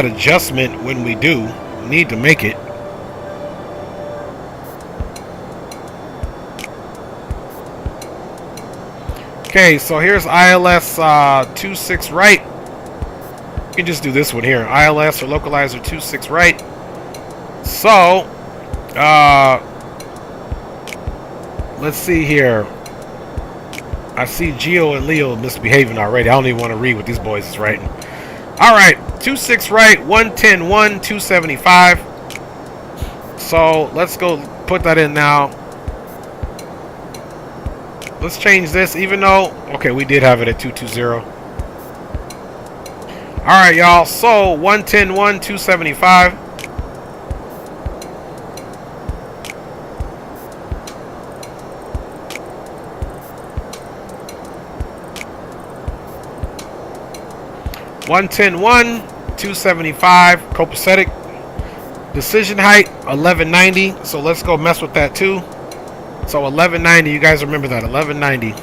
adjustment when we do need to make it. Okay, so here's ILS 26 right. You can just do this one here. ILS or localizer 26 right. So, let's see here. I see Geo and Leo misbehaving already. I don't even want to read what these boys is writing. All right, 26 right, 110, 275. So let's go put that in now. Let's change this, even though, okay, we did have it at 220. All right, y'all. So 110, 275. $110.1, $275, copacetic. Decision height 1190. So let's go mess with that too. So 1190. You guys remember that 1190.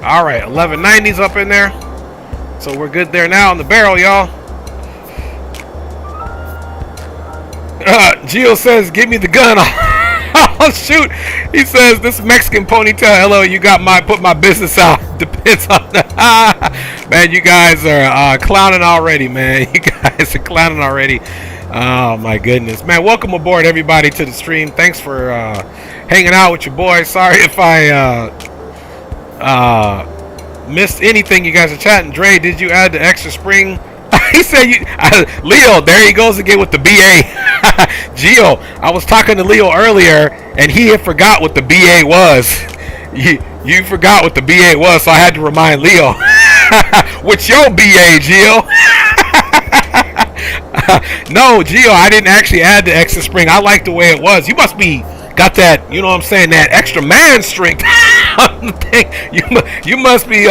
All right, 1190's up in there. So we're good there now on the barrel, y'all. Gio says, give me the gun. Oh, shoot. He says, this Mexican ponytail, hello, you got put my business out. Depends on the... Man, you guys are clowning already, man. You guys are clowning already. Oh, my goodness. Man, welcome aboard, everybody, to the stream. Thanks for hanging out with your boys. Sorry if I... missed anything you guys are chatting. Dre, did you add the extra spring? He said you Leo, there he goes again with the BA. Gio, I was talking to Leo earlier and he had forgot what the BA was. You forgot what the BA was, so I had to remind Leo. What's your BA, Gio? No, Gio, I didn't actually add the extra spring. I like the way it was. You must be got that, you know what I'm saying, that extra man strength. You must be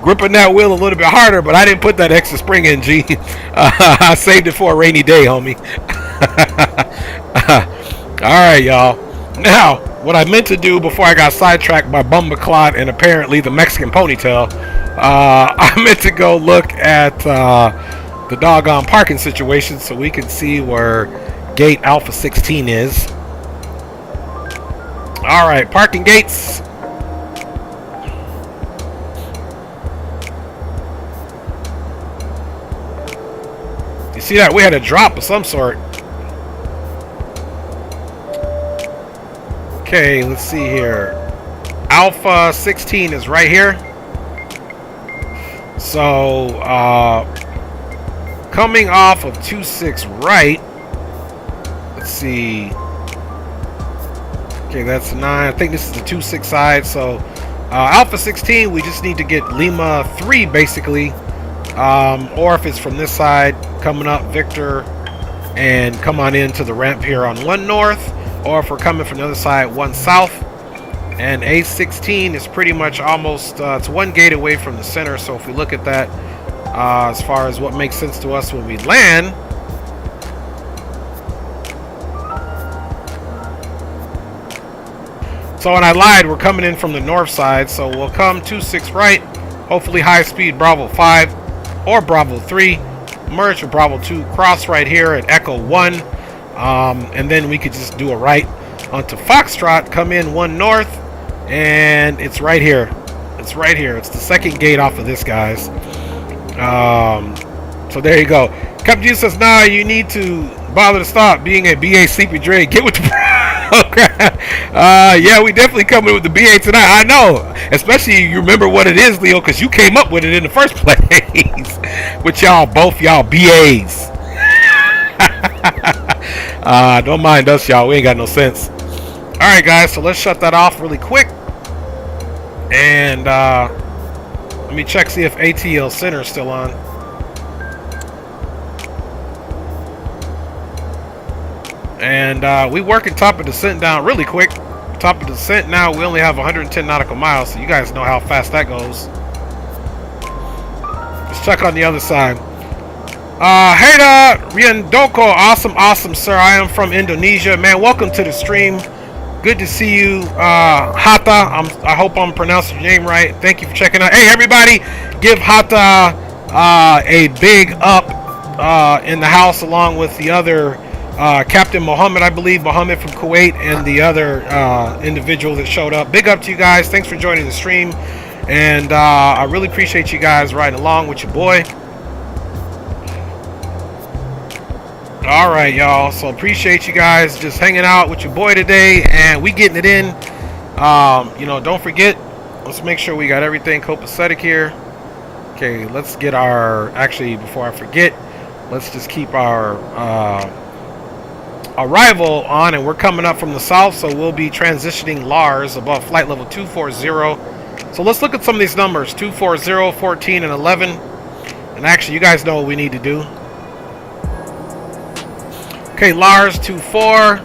gripping that wheel a little bit harder, but I didn't put that extra spring in, G. I saved it for a rainy day, homie. Alright, y'all. Now, what I meant to do before I got sidetracked by Bumbaclot and apparently the Mexican ponytail, I meant to go look at the doggone parking situation so we can see where gate Alpha 16 is. Alright, parking gates. You see that? We had a drop of some sort. Okay, let's see here. Alpha 16 is right here. So, coming off of 26 right. Let's see. Okay, that's 9. I think this is the 26 side. So, Alpha 16, we just need to get Lima 3 basically. Or if it's from this side, coming up Victor and come on into the ramp here on 1 north. Or if we're coming from the other side, 1 south. And A16 is pretty much almost, it's 1 gate away from the center. So if we look at that, as far as what makes sense to us when we land. So when I lied, we're coming in from the north side. So we'll come 26 right. Hopefully high speed Bravo 5 or Bravo 3. Merge with Bravo 2. Cross right here at Echo 1. And then we could just do a right onto Foxtrot. Come in 1 north. And it's right here. It's right here. It's the second gate off of this, guys. So there you go. Captain G says, nah, you need to bother to stop being a BA Sleepy Dre. Get with the program. Yeah, we definitely coming with the BA tonight. I know. Especially you remember what it is, Leo, because you came up with it in the first place. With y'all, both y'all BAs. Don't mind us, y'all. We ain't got no sense. Alright, guys, so let's shut that off really quick. And let me check, see if ATL Center is still on. And we working top of descent down really quick. Top of descent now, we only have 110 nautical miles, so you guys know how fast that goes. Let's check on the other side. Hey, Riandoko, awesome, sir. I am from Indonesia, man. Welcome to the stream. Good to see you, Hata. I hope I'm pronouncing your name right. Thank you for checking out. Hey, everybody, give Hata a big up in the house, along with the other Captain Mohammed, I believe, Mohammed from Kuwait, and the other individual that showed up. Big up to you guys. Thanks for joining the stream, and I really appreciate you guys riding along with your boy. All right, y'all. So appreciate you guys just hanging out with your boy today, and we getting it in. You know, don't forget. Let's make sure we got everything copacetic here. Okay, let's get our. Actually, before I forget, let's just keep our arrival on, and we're coming up from the south, so we'll be transitioning Lars above flight level 240. So let's look at some of these numbers: 240, 14, and 11. And actually, you guys know what we need to do. Okay, Lars 24,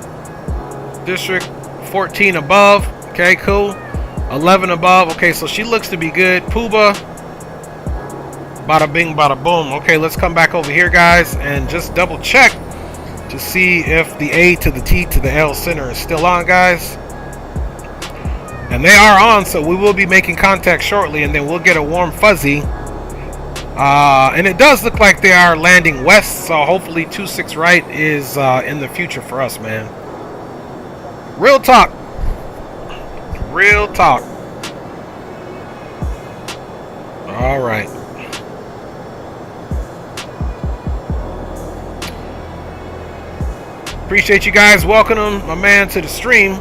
District 14 above. Okay, cool. 11 above. Okay, so she looks to be good. Puba, bada bing, bada boom. Okay, let's come back over here, guys, and just double check to see if the A to the T to the L center is still on, guys. And they are on, so we will be making contact shortly, and then we'll get a warm fuzzy. And it does look like they are landing west, so hopefully 26 right is in the future for us, man. Real talk. Real talk. All right. Appreciate you guys welcoming my man to the stream.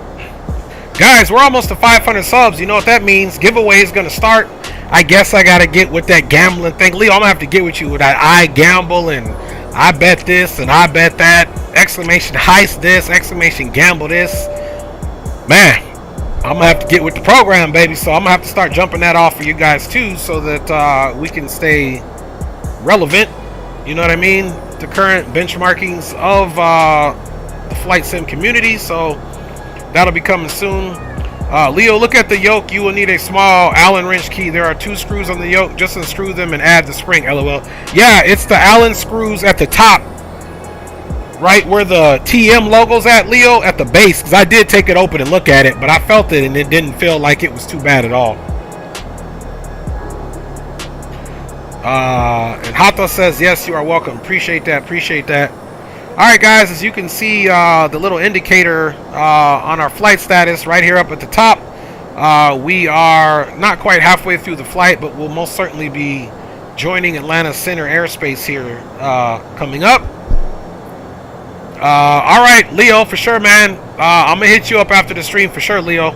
Guys, we're almost to 500 subs. You know what that means. Giveaway is going to start. I guess I got to get with that gambling thing. Leo, I'm going to have to get with you with that I gamble and I bet this and I bet that. Exclamation heist this. Exclamation gamble this. Man, I'm going to have to get with the program, baby. So I'm going to have to start jumping that off for you guys too, so that we can stay relevant. You know what I mean? The current benchmarkings of the flight sim community. So that'll be coming soon. Leo, look at the yoke. You will need a small Allen wrench key. There are 2 screws on the yoke. Just unscrew them and add the spring. LOL. Yeah, it's the Allen screws at the top, right where the TM logo's at, Leo, at the base. Because I did take it open and look at it, but I felt it and it didn't feel like it was too bad at all. And Hata says, yes, you are welcome. Appreciate that. Appreciate that. Alright, guys, as you can see, the little indicator on our flight status right here up at the top, we are not quite halfway through the flight, but we'll most certainly be joining Atlanta Center airspace here coming up. Alright, Leo, for sure, man. I'm going to hit you up after the stream for sure, Leo.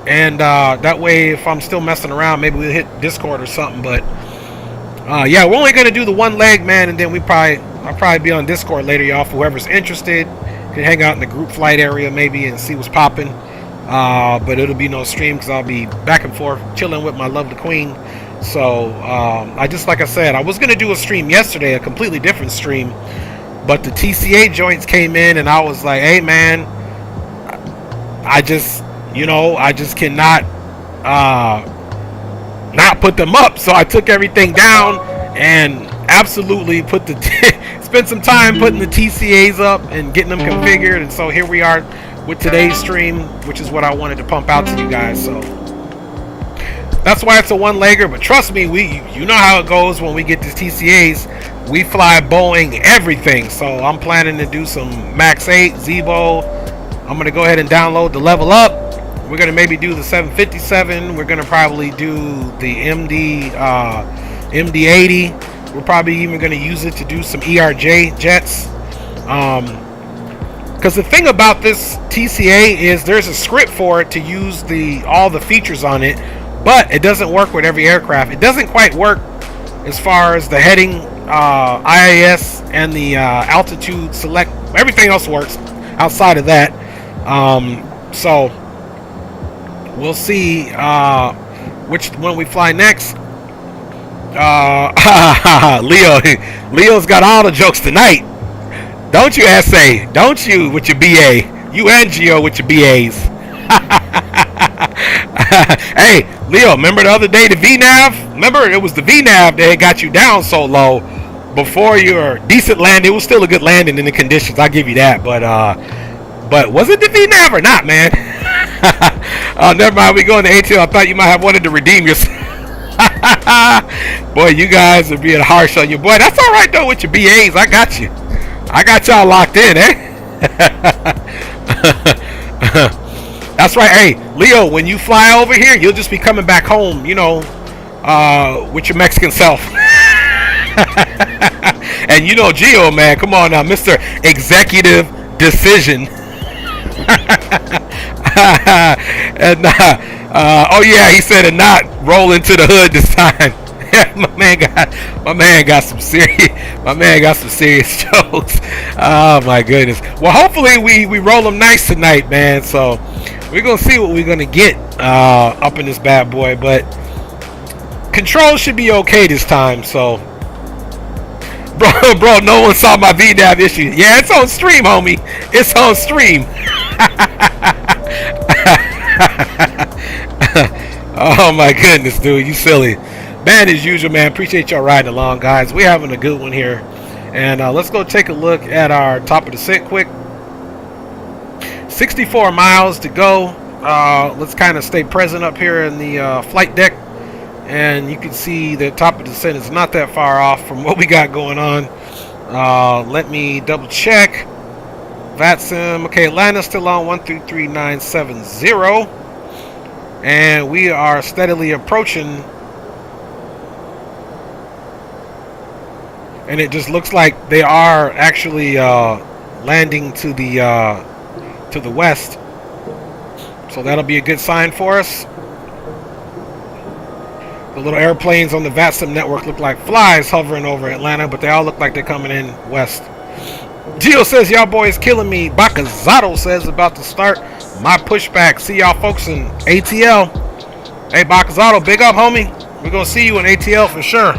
And that way, if I'm still messing around, maybe we'll hit Discord or something. But yeah, we're only going to do the one leg, man, and then I'll probably be on Discord later, y'all. For whoever's interested, can hang out in the group flight area maybe and see what's popping. But it'll be no stream because I'll be back and forth chilling with my lovely queen. So like I said, I was gonna do a stream yesterday, a completely different stream, but the TCA joints came in, and I was like, hey man, I just cannot not put them up. So I took everything down and absolutely spent some time putting the TCAs up and getting them configured, and so here we are with today's stream, which is what I wanted to pump out to you guys. So that's why it's a one-legger, but trust me, you know how it goes when we get these TCAs. We fly Boeing everything, so I'm planning to do some Max 8, Zebo. I'm going to go ahead and download the Level Up. We're going to maybe do the 757. We're going to probably do the MD-80. We're probably even going to use it to do some ERJ jets. Because the thing about this TCA is there's a script for it to use all the features on it, but it doesn't work with every aircraft. It doesn't quite work as far as the heading, IIS, and the altitude select. Everything else works outside of that. So we'll see which one we fly next. Leo's got all the jokes tonight. Don't you, SA? Don't you with your BA? You and Gio with your BAs. Hey, Leo, remember the other day the VNAV? Remember it was the VNAV that got you down so low. before your decent landing, it was still a good landing in the conditions. I'll give you that. But was it defeating nav or not, man? Oh, never mind. We going to ATL. I thought you might have wanted to redeem yourself. Boy, you guys are being harsh on your boy. That's all right though with your BAs. I got you. I got y'all locked in, eh? That's right. Hey, Leo, when you fly over here, you'll just be coming back home, you know, with your Mexican self. And you know, Gio, man, come on now, Mr. Executive Decision. And oh yeah, he said, and not roll into the hood this time. my man got some serious jokes. Oh my goodness. Well, hopefully we roll them nice tonight, man. So we're gonna see what we're gonna get up in this bad boy, but controls should be okay this time. So bro, no one saw my VNAV issue. Yeah, it's on stream, homie. It's on stream. Oh my goodness, dude, you silly. Man, as usual, man, appreciate y'all riding along, guys. We're having a good one here. And let's go take a look at our top of the set quick. 64 miles to go. Let's kind of stay present up here in the flight deck. And you can see the top of the descent is not that far off from what we got going on. Let me double check. VATSIM. Okay, Atlanta's still on 133970. And we are steadily approaching. And it just looks like they are actually landing to the west. So that'll be a good sign for us. The little airplanes on the VATSIM network look like flies hovering over Atlanta, but they all look like they're coming in west. Gio says, y'all boys killing me. Bacazzato says, about to start my pushback. See y'all folks in ATL. Hey, Bacazzato, big up, homie. We're going to see you in ATL for sure.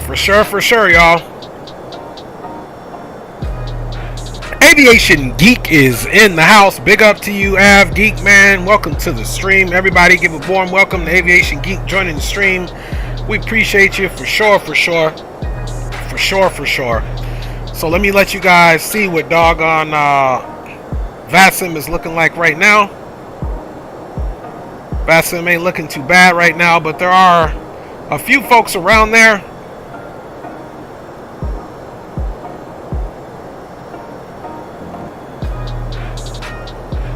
For sure, y'all. Aviation Geek is in the house. Big up to you, Av Geek, man. Welcome to the stream. Everybody give a warm welcome to Aviation Geek joining the stream. We appreciate you for sure. So let me let you guys see what doggone VATSIM is looking like right now. VATSIM ain't looking too bad right now, but there are a few folks around there.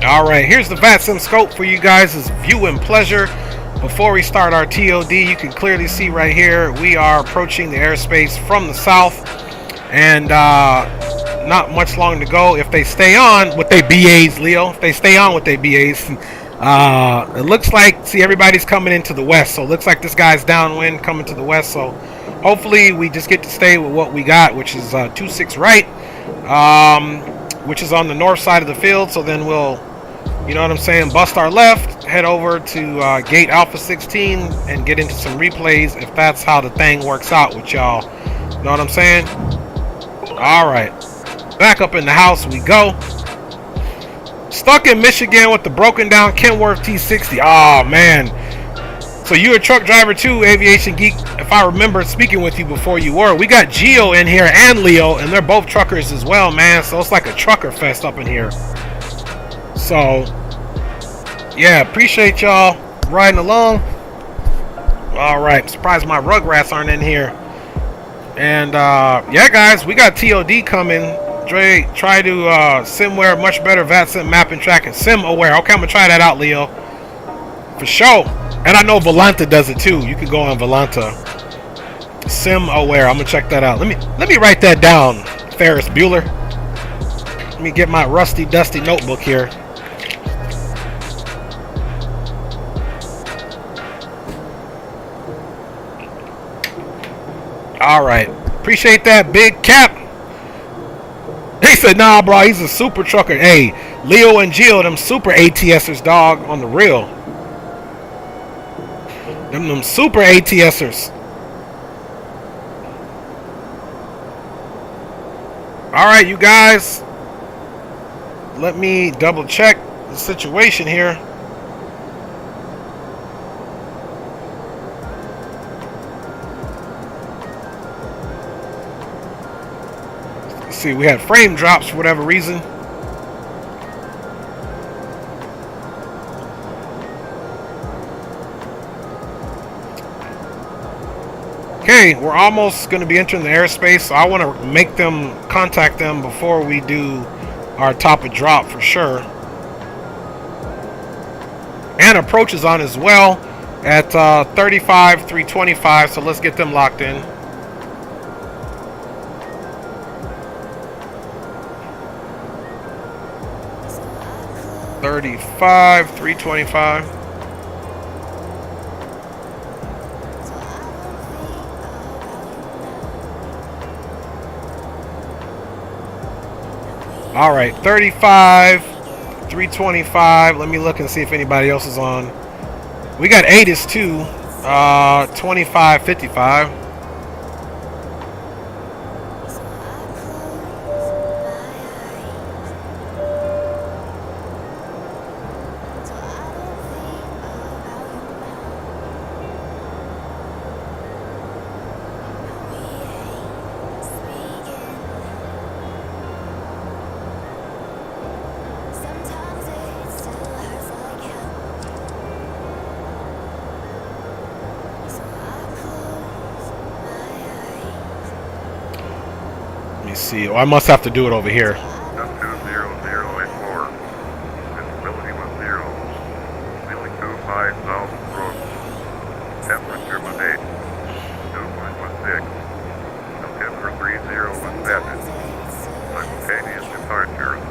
Alright, here's the VATSIM scope for you guys' viewing pleasure. Before we start our TOD, you can clearly see right here, we are approaching the airspace from the south. And not much long to go. If they stay on with their BAs, Leo, if they stay on with their BAs, it looks like, see, everybody's coming into the west. So it looks like this guy's downwind coming to the west. So hopefully we just get to stay with what we got, which is 26 right, which is on the north side of the field. So then we'll, you know what I'm saying, bust our left, head over to gate Alpha 16 and get into some replays if that's how the thing works out with y'all. You know what I'm saying? Alright. Back up in the house we go. Stuck in Michigan with the broken down Kenworth T60. Oh man. So you're a truck driver too, Aviation Geek. If I remember speaking with you before, you were. We got Gio in here and Leo, and they're both truckers as well, man. So it's like a trucker fest up in here. So yeah, appreciate y'all riding along. Alright, I'm surprised my Rugrats aren't in here. And yeah, guys, we got TOD coming. Dre, try to SimWare much better VATSIM mapping tracking. SimAware. Okay, I'm gonna try that out, Leo. For sure. And I know Volanta does it too. You can go on Volanta. SimAware. I'm gonna check that out. Let me write that down, Ferris Bueller. Let me get my rusty, dusty notebook here. Alright. Appreciate that, Big Cap. He said, nah, bro, he's a super trucker. Hey, Leo and Gio, them super ATSers, dog, on the real. Them super ATSers. Alright, you guys. Let me double check the situation here. See, we had frame drops for whatever reason. Okay, we're almost going to be entering the airspace, so I want to make them contact them before we do our top of drop for sure. And approach is on as well at 35, 325, so let's get them locked in. $35, 325. All right, 35, 325. Let me look and see if anybody else is on. We got ATIS too. 25, 55. Let me see. Oh, I must have to do it over here. 20084. Visibility was 0. Ceiling 25 south approach. Temperature was 8. Dew point was 6. Altimeter 30 was 7. Simultaneous departures.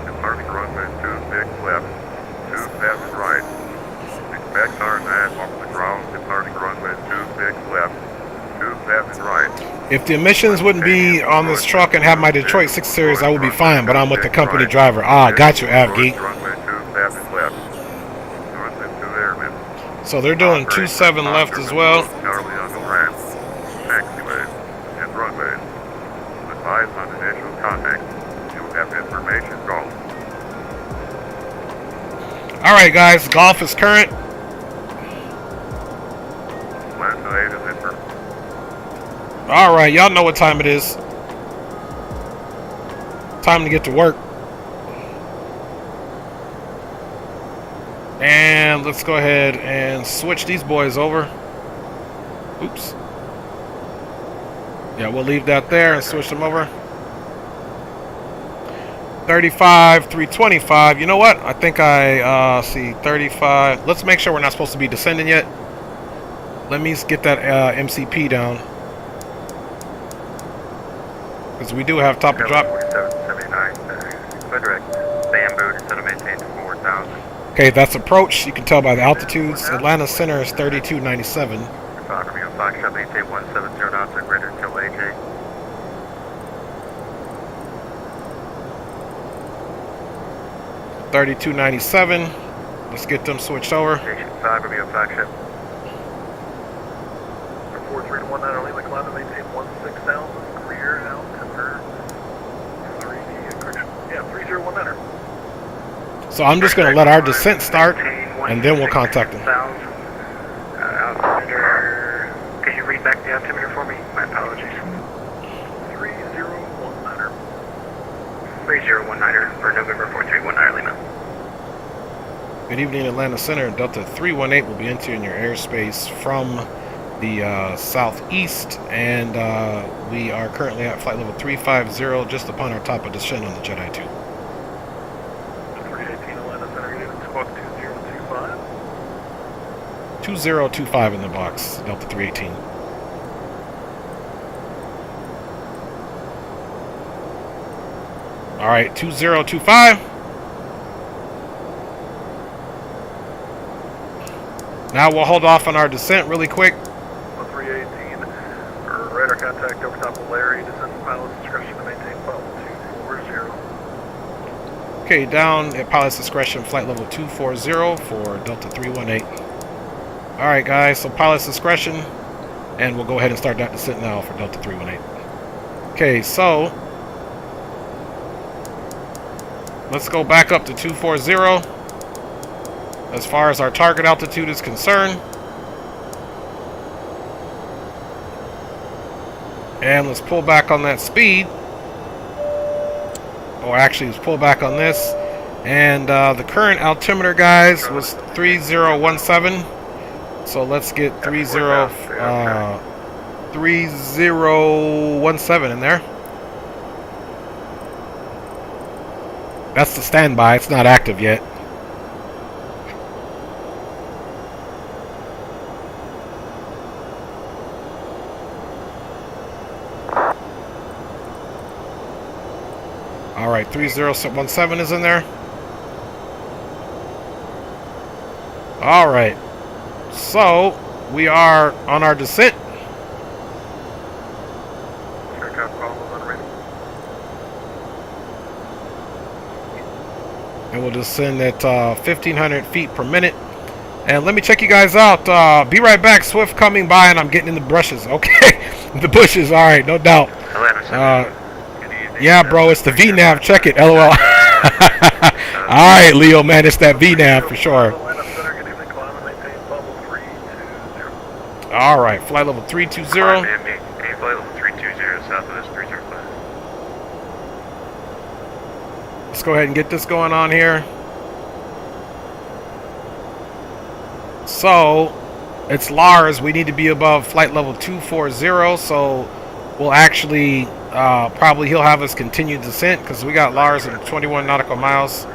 Departing runway 26 left. 27 right. Expect R9 off the ground. Departing runway 26 left. 27 right. If the emissions wouldn't be on this truck and have my Detroit 6 Series, I would be fine, but I'm with the company driver. Ah, got you, Avgeek. So they're doing 27 left as well. Charlie on the ramp. Taxiways and runways. Advise on initial contact. You'll have information golf. Alright guys, golf is current. Plan to 8 is in. Alright, y'all know what time it is. Time to get to work. And let's go ahead and switch these boys over. Oops. Yeah, we'll leave that there and switch them over. 35, 325. You know what? I think I see 35. Let's make sure we're not supposed to be descending yet. Let me get that MCP down. Because we do have top of drop. 4779. Direct. Bamboo to set a maintain to 4,000. Okay, that's approach. You can tell by the altitudes. Atlanta Center is 3297. Photography on Foxtrot maintain 170 knots or greater until AJ. 3297. Let's get them switched over. Station 5, review on Foxtrot. 4319 Lima, climb to maintain 16,000, clear out, temper 3019. So I'm just going to let our descent start, and then we'll contact them. Altimeter, could you read back the altimeter for me? My apologies. 3019. 3019 for November 4319 Lima. Good evening, Atlanta Center. Delta 318 will be entering your airspace from the southeast, and we are currently at flight level 350, just upon our top of descent on the Jedi 2. 318 Atlanta Center, unit squawk 2025. 2025 in the box, Delta 318. All right, 2025. Now we'll hold off on our descent really quick. 318, radar contact over top of Larry, descent pilot's discretion to maintain flight level 240. Okay, down at pilot's discretion, flight level 240 for Delta 318. All right, guys, so pilot's discretion, and we'll go ahead and start that descent now for Delta 318. Okay, so let's go back up to 240 as far as our target altitude is concerned. And let's pull back on that speed. or actually let's pull back on this. And the current altimeter, guys, was 3017. So let's get 3017 in there. That's the standby. It's not active yet. All right, 3017 is in there. All right, so we are on our descent. And we'll descend at 1,500 feet per minute. And let me check you guys out. Be right back. Swift coming by, and I'm getting in the brushes. Okay, the bushes. All right, no doubt. Yeah, bro, it's the VNav. Check it. LOL. All right, Leo, man, it's that VNav for sure. All right, flight level 320. Flight level 320, Southwest 305. Let's go ahead and get this going on here. So, it's Lars. We need to be above flight level 240, so we'll actually, probably he'll have us continue descent because we got Lars at 21 nautical miles.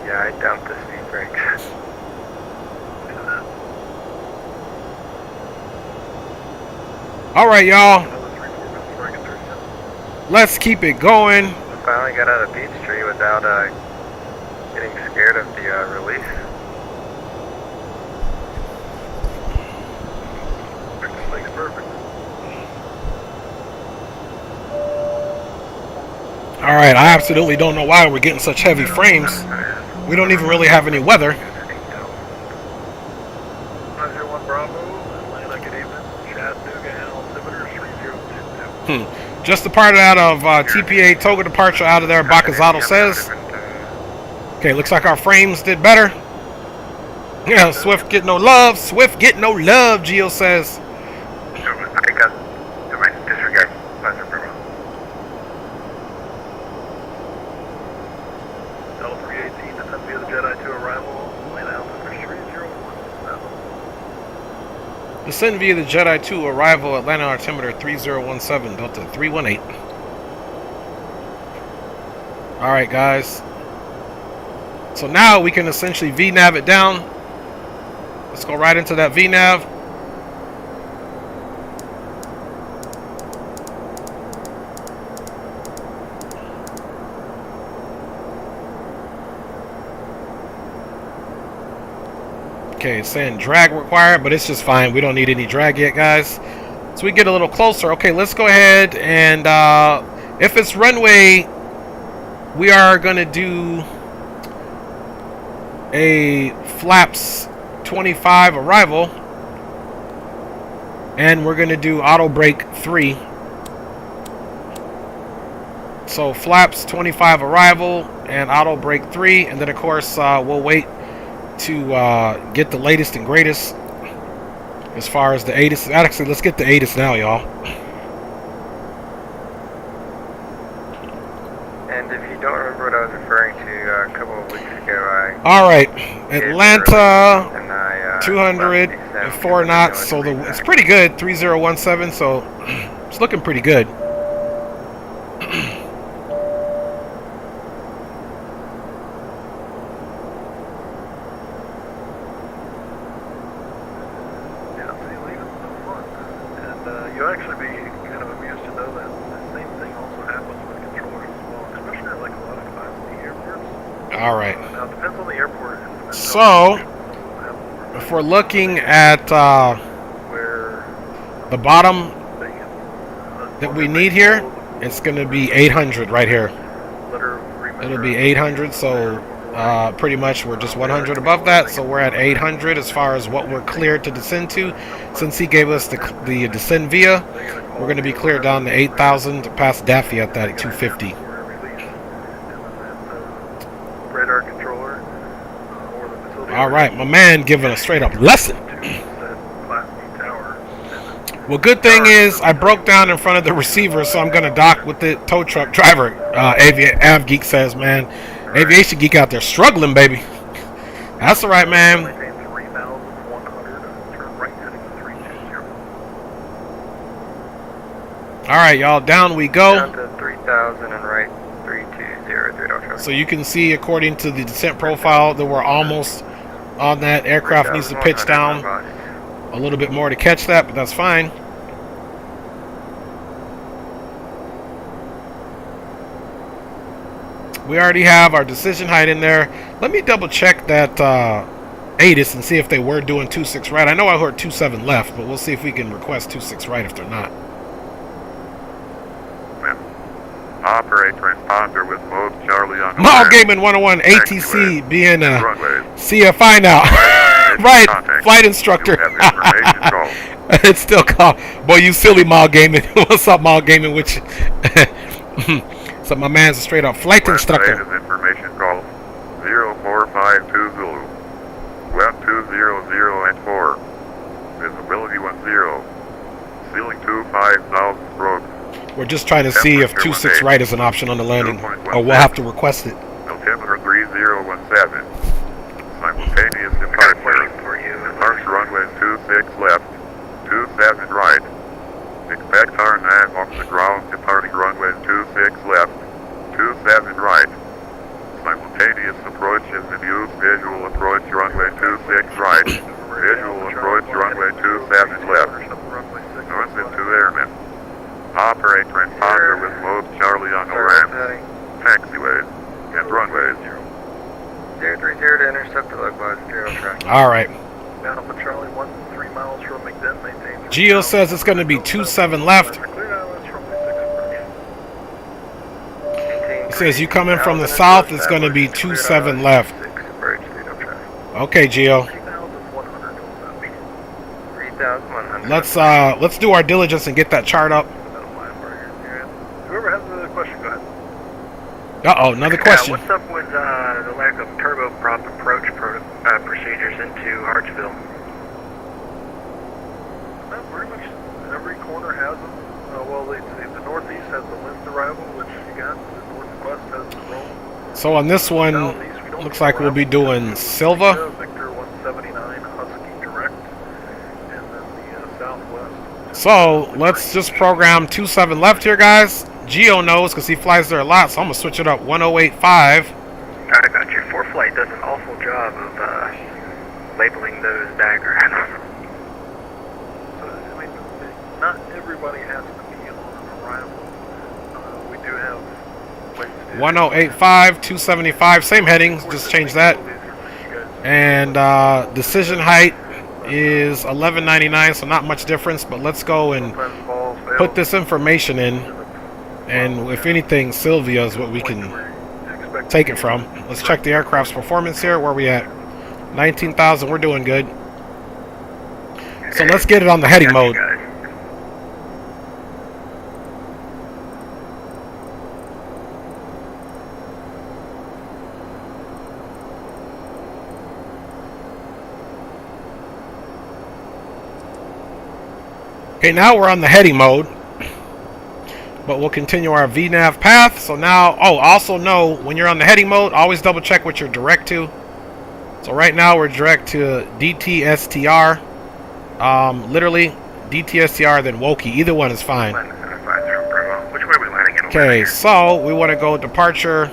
Yeah, I dumped the speed brakes. All right, y'all. Let's keep it going. I finally got out of Peachtree without getting scared of the release. Looks perfect. All right, I absolutely don't know why we're getting such heavy frames. We don't even really have any weather. 901 Bravo, Atlanta, good evening. Chattanooga, altimeter 3022. Just departed out of TPA Toga departure out of there, Bacazzato says. Okay, looks like our frames did better. Yeah, Swift get no love. Swift get no love, Geo says. I got my disregard. Delta 318, descend via the Jedi to arrival, Atlanta, altimeter 3017. Descend via the Jedi 2, arrival Atlanta altimeter 3017, Delta 318. Alright, guys. So now we can essentially VNav it down. Let's go right into that VNav. Okay, it's saying drag required, but it's just fine. We don't need any drag yet, guys. So we get a little closer. Okay, let's go ahead and if it's runway, we are going to do a flaps 25 arrival, and we're going to do auto brake 3. So flaps 25 arrival and auto brake 3, and then of course we'll wait to get the latest and greatest as far as the ATIS. Actually, let's get the ATIS now, y'all. And if you don't remember what I was referring to a couple of weeks ago, all right, Atlanta 204 knots, so it's pretty good. 3017, so it's looking pretty good. You'll actually be kind of amused to know that the same thing also happens with controllers as well, especially at like a lot of Class D airports. All right. Now it depends on the airport. So if we're looking at where the bottom that we need here, it's going to be 800 right here. It'll be 800, so pretty much we're just 100 above that, so we're at 800 as far as what we're cleared to descend to. Since he gave us the descend via, we're going to be cleared down to 8,000 to pass Daffy at that at 250. Radar controller. Or the All right, my man giving a straight up lesson. Well, good thing is I broke down in front of the receiver, so I'm going to dock with the tow truck driver. Av Geek says, man, Aviation Geek out there struggling, baby. That's all right, man. Maintain 3,100, turn right heading to 320. All right, y'all, down we go. Down to 3,000 and right 320, So you can see, according to the descent profile, that we're almost on that. Aircraft needs to pitch down a little bit more to catch that, but that's fine. We already have our decision height in there. Let me double check that ATIS and see if they were doing 2.6 right. I know I heard 2.7 left, but we'll see if we can request 2.6 right if they're not. Operate transponder with mode Charlie on the Mall left. Gaming 101 ATC being a CFI now. Right, flight instructor. It's still called. Boy, you silly Mall Gaming. What's up, Mall Gaming? Which, so my man's a straight up flight instructor. Information call 0452 Zulu. Web 200 and 4. Visibility 10. Ceiling 25,000 approach. We're just trying to see if 2.6 right is an option on the landing, or we'll have to request it. Altimeter 3017. Simultaneous departure. Departure runway 26 left, 27 right. Expect our nav off the ground departing runway 26 left, 27 right. Simultaneous approach is in use. Visual approach runway 26 right. Visual approach runway 27 left. North and 2 airmen. Operate transponder with mode Charlie on the ramps, taxiways, and runways. 030 to intercept the localized 0 track. All right. Alpha Charlie 13 miles from McDent, maintain. Geo says it's going to be 2.7 left. Clear islands from the 6 approach. It says you coming from the south, it's going to be 2.7 left. Okay, Geo. 3,100. Let's do our diligence and get that chart up. Whoever has another question, go ahead. Uh-oh, another question. What's up with the lack of turboprop approach procedures into Hartsville? Pretty much every corner has them. Well, the northeast has the Linz arrival, which you got. The northwest has the roll. So on this one, looks like we'll be doing Silva. Victor 179 Husky direct, and then the southwest. So let's just program 2.7 left here, guys. Geo knows because he flies there a lot, so I'm going to switch it up 1085. I got you. 4Flight does an awful job of labeling those diagrams. So, I mean, not everybody has to be on an arrival. We do have ways to do 1085, 275, same headings, just change that. And decision height is 1199, so not much difference, but let's go and put this information in. And if anything, Sylvia is what we can take it from. Let's check the aircraft's performance here. Where are we at? 19,000. We're doing good. So let's get it on the heading mode. Okay, now we're on the heading mode. But we'll continue our VNAV path. So now, also know when you're on the heading mode, always double check what you're direct to. So right now we're direct to DTSTR. Literally DTSTR then Woke. Either one is fine. Which way are we landing in? Okay, so we want to go departure.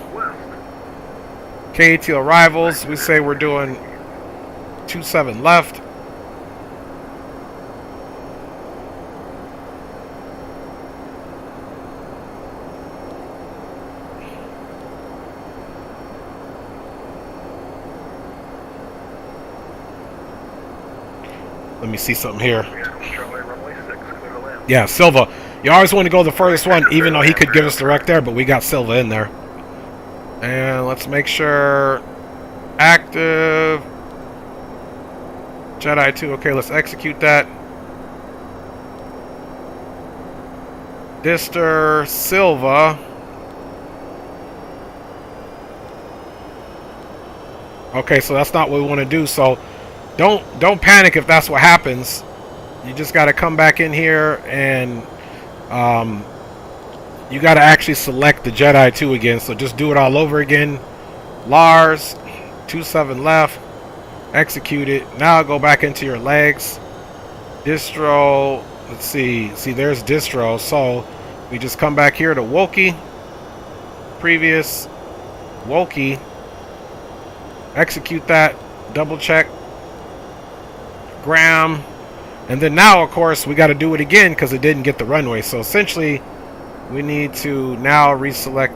KAT arrivals. We say we're doing 2.7 left. Let me see something here. Yeah, Silva. You always want to go the furthest one, even though he could give us direct there, but we got Silva in there. And let's make sure active. Jedi 2. Okay, let's execute that. Dister Silva. Okay, so that's not what we want to do. So don't panic if that's what happens. You just got to come back in here and you got to actually select the Jedi 2 again. So just do it all over again. Lars, 27 left. Execute it. Now go back into your legs. Distro. Let's see. See, there's distro. So we just come back here to Wokey. Previous. Wokey. Execute that. Double check. Graham. And then now, of course, we got to do it again because it didn't get the runway. So essentially, we need to now reselect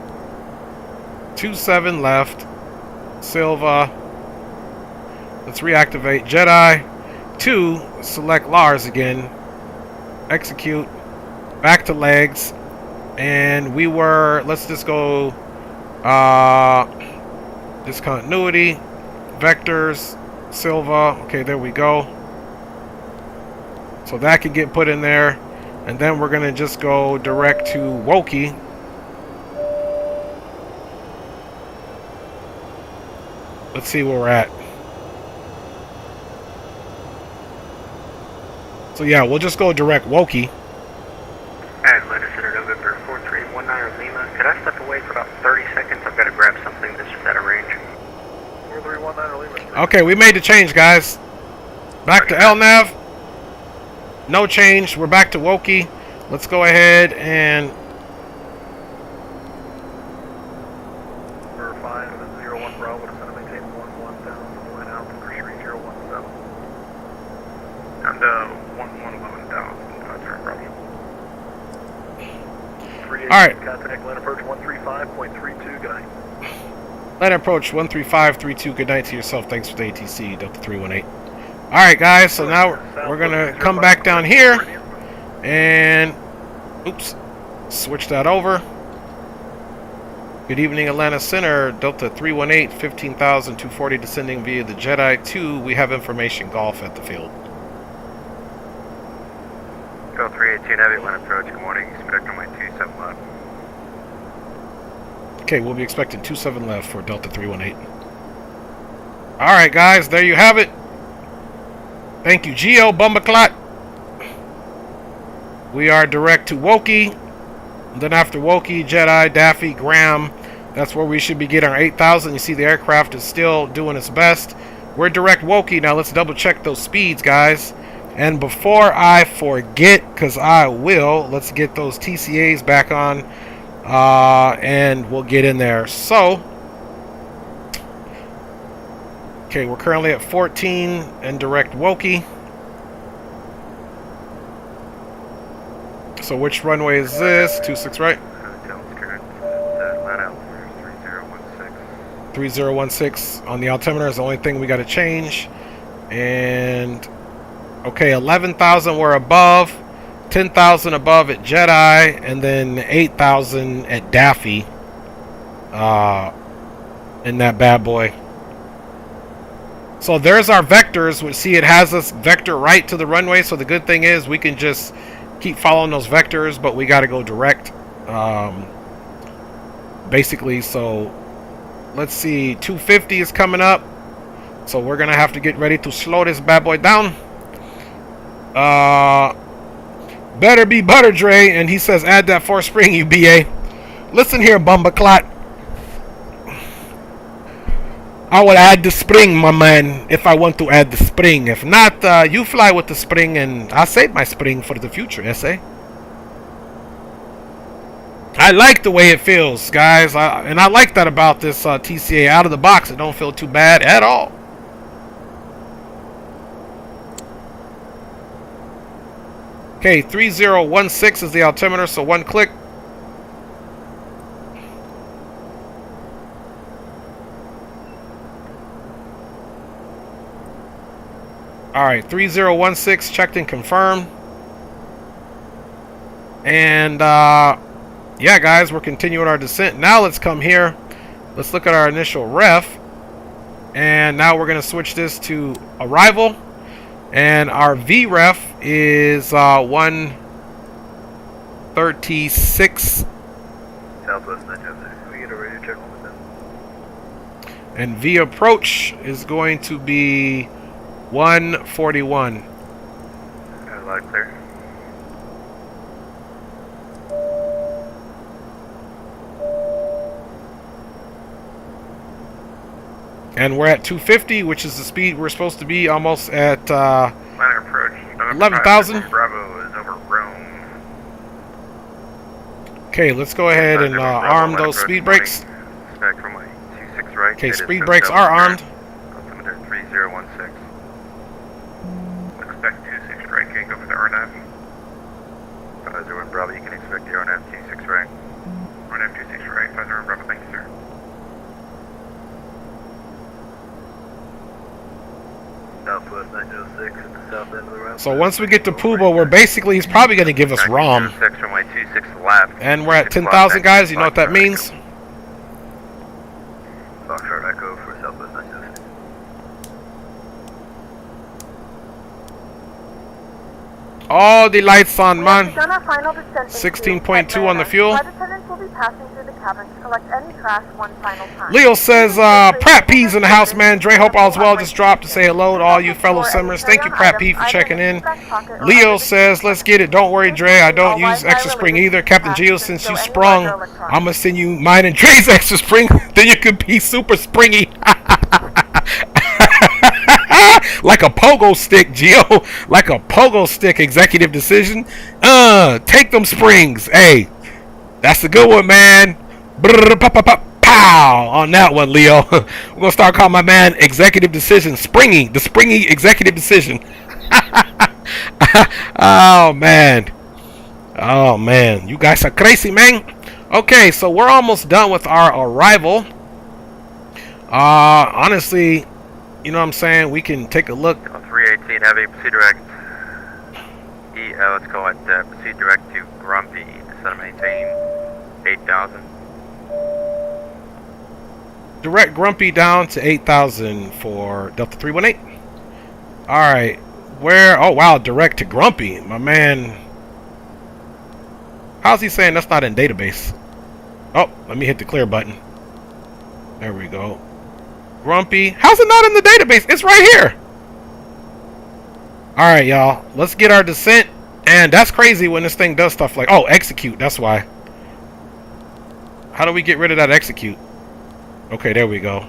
27 left. Silva. Let's reactivate Jedi 2. Select Lars again. Execute. Back to legs. And we were, let's just go discontinuity. Vectors. Silva. Okay, there we go. So that can get put in there. And then we're going to just go direct to Wokey. Let's see where we're at. So yeah, we'll just go direct Wokey. Atlanta Center, November 4319 Lima. Could I step away for about 30 seconds? I've got to grab something that's just out of range. 4319 Lima. Okay, we made the change, guys. Back to LNAV. No change. We're back to Wokey. Let's go ahead and... Number 501 Bravo, descend and maintain 11,000, line out for 3017. And 11,000, that's our problem. Alright. Contact land approach 135.32, good night. Land approach 13532. Good night to yourself. Thanks for the ATC, Delta 318. Alright, guys, so now we're going to come back down here and, oops, switch that over. Good evening, Atlanta Center, Delta 318, 15,240 descending via the Jedi 2. We have information, golf at the field. Go 318 heavy, land approach, good morning, expect on my 27 left. Okay, we'll be expecting 27 left for Delta 318. Alright, guys, there you have it. Thank you, Geo Bumbaclot. We are direct to Wokey. Then after Wokey, Jedi, Daffy, Graham. That's where we should be getting our 8,000. You see the aircraft is still doing its best. We're direct Wokey. Now let's double check those speeds, guys. And before I forget, because I will, let's get those TCAs back on. And we'll get in there. So... okay, we're currently at 14 and direct Wokey. So which runway is this? 26, right? 3016 on the altimeter is the only thing we got to change. And okay, 11,000 we're above, 10,000 above at Jedi, and then 8,000 at Daffy. In that bad boy. So there's our vectors. We see it has us vector right to the runway. So the good thing is we can just keep following those vectors, but we got to go direct. Basically, so let's see. 250 is coming up. So we're going to have to get ready to slow this bad boy down. Better be butter, Dre. And he says, add that fourth spring, you BA. Listen here, Bumbaclot. I will add the spring, my man, if I want to add the spring. If not, you fly with the spring, and I'll save my spring for the future, SA. I like the way it feels, guys. And I like that about this TCA. Out of the box, it don't feel too bad at all. Okay, 3016 is the altimeter, so one click. Alright, 3016 checked and confirmed. And yeah, guys, we're continuing our descent. Now let's come here. Let's look at our initial ref. And now we're going to switch this to arrival. And our VREF is 136. Southwest 906. We get a radio check on that. And V approach is going to be 141. loud clear. And we're at 250, which is the speed we're supposed to be, almost at Ladder approach. 11,000. Bravo is over Rome. Okay, let's go ahead and arm those speed brakes. Back from my 26 right. Okay, speed brakes are armed. Altimeter 3016. Expect 26 right, can't go for the RNAV. 501 Bravo, you can expect the RNAV 26 right. RNAV 26 right, 50 Bravo, thank you, sir. Southwest 906 at the south end of the route. So once we get to Puba, we're basically, he's probably going to give us ROM. 6 from my 26 left. And we're at 10,000, guys. You know what that means? Foxtrot Echo for Southwest 906. All the lights on, We have man. begun our final descent into 16.2 on the fuel. Flight attendants will be passing through the cabin to collect any trash one final time. Leo says, Pratt P's in the house, man. Dre, hope all's well. Just dropped to say hello to all you fellow simmers. Thank you, Pratt P, for checking in. Leo says, let's get it. Don't worry, Dre. I don't use extra spring either. Captain Geo, since you sprung, I'm going to send you mine and Dre's extra spring. Then you could be super springy. Like a pogo stick, Geo. Like a pogo stick, executive decision. Take them springs. Hey, that's a good one, man. Pow on that one, Leo. We're gonna start calling my man executive decision. Springy, the springy executive decision. Oh man. Oh man. You guys are crazy, man. Okay, so we're almost done with our arrival. Honestly, you know what I'm saying? We can take a look. 318 heavy, proceed direct. Let's go at proceed direct to Grumpy. Descend and maintain 8,000. Direct Grumpy down to 8,000 for Delta 318. Alright. Where? Oh, wow. Direct to Grumpy. My man. How's he saying that's not in database? Oh, let me hit the clear button. There we go. Grumpy. How's it not in the database? It's right here. Alright, y'all. Let's get our descent. And that's crazy when this thing does stuff like... Oh, execute. That's why. How do we get rid of that execute? Okay, there we go.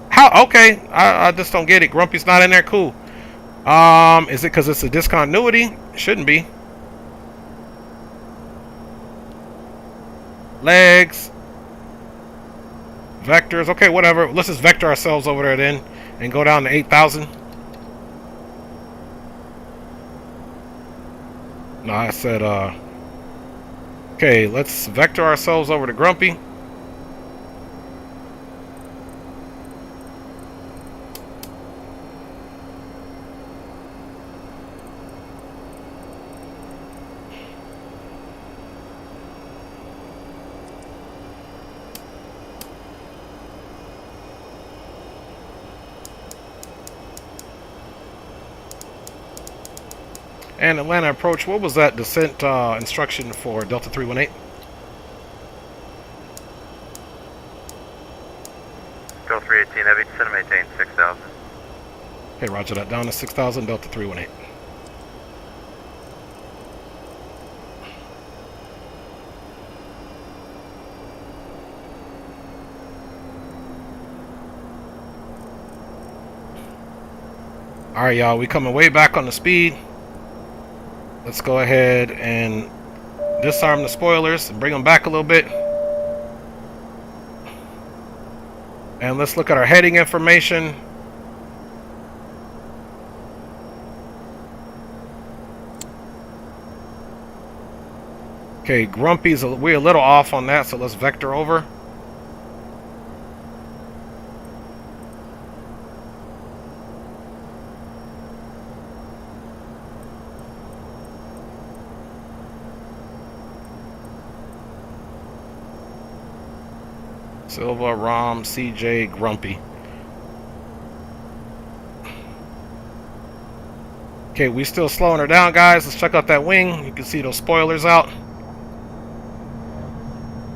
How? Okay. I just don't get it. Grumpy's not in there. Cool. Is it because it's a discontinuity? Shouldn't be. Legs. Vectors. Okay, whatever. Let's just vector ourselves over there then. And go down to 8,000. No, I said, okay, let's vector ourselves over to Grumpy. And Atlanta approach, what was that descent instruction for Delta 318? Delta 318 heavy, descend and maintain 6,000. Okay, roger that. Down to 6,000, Delta 318. Alright, y'all, we coming way back on the speed. Let's go ahead and disarm the spoilers and bring them back a little bit. And let's look at our heading information. Okay, Grumpy's we're a little off on that, so let's vector over. Silva, Rom, CJ, Grumpy. Okay, we still slowing her down, guys. Let's check out that wing. You can see those spoilers out.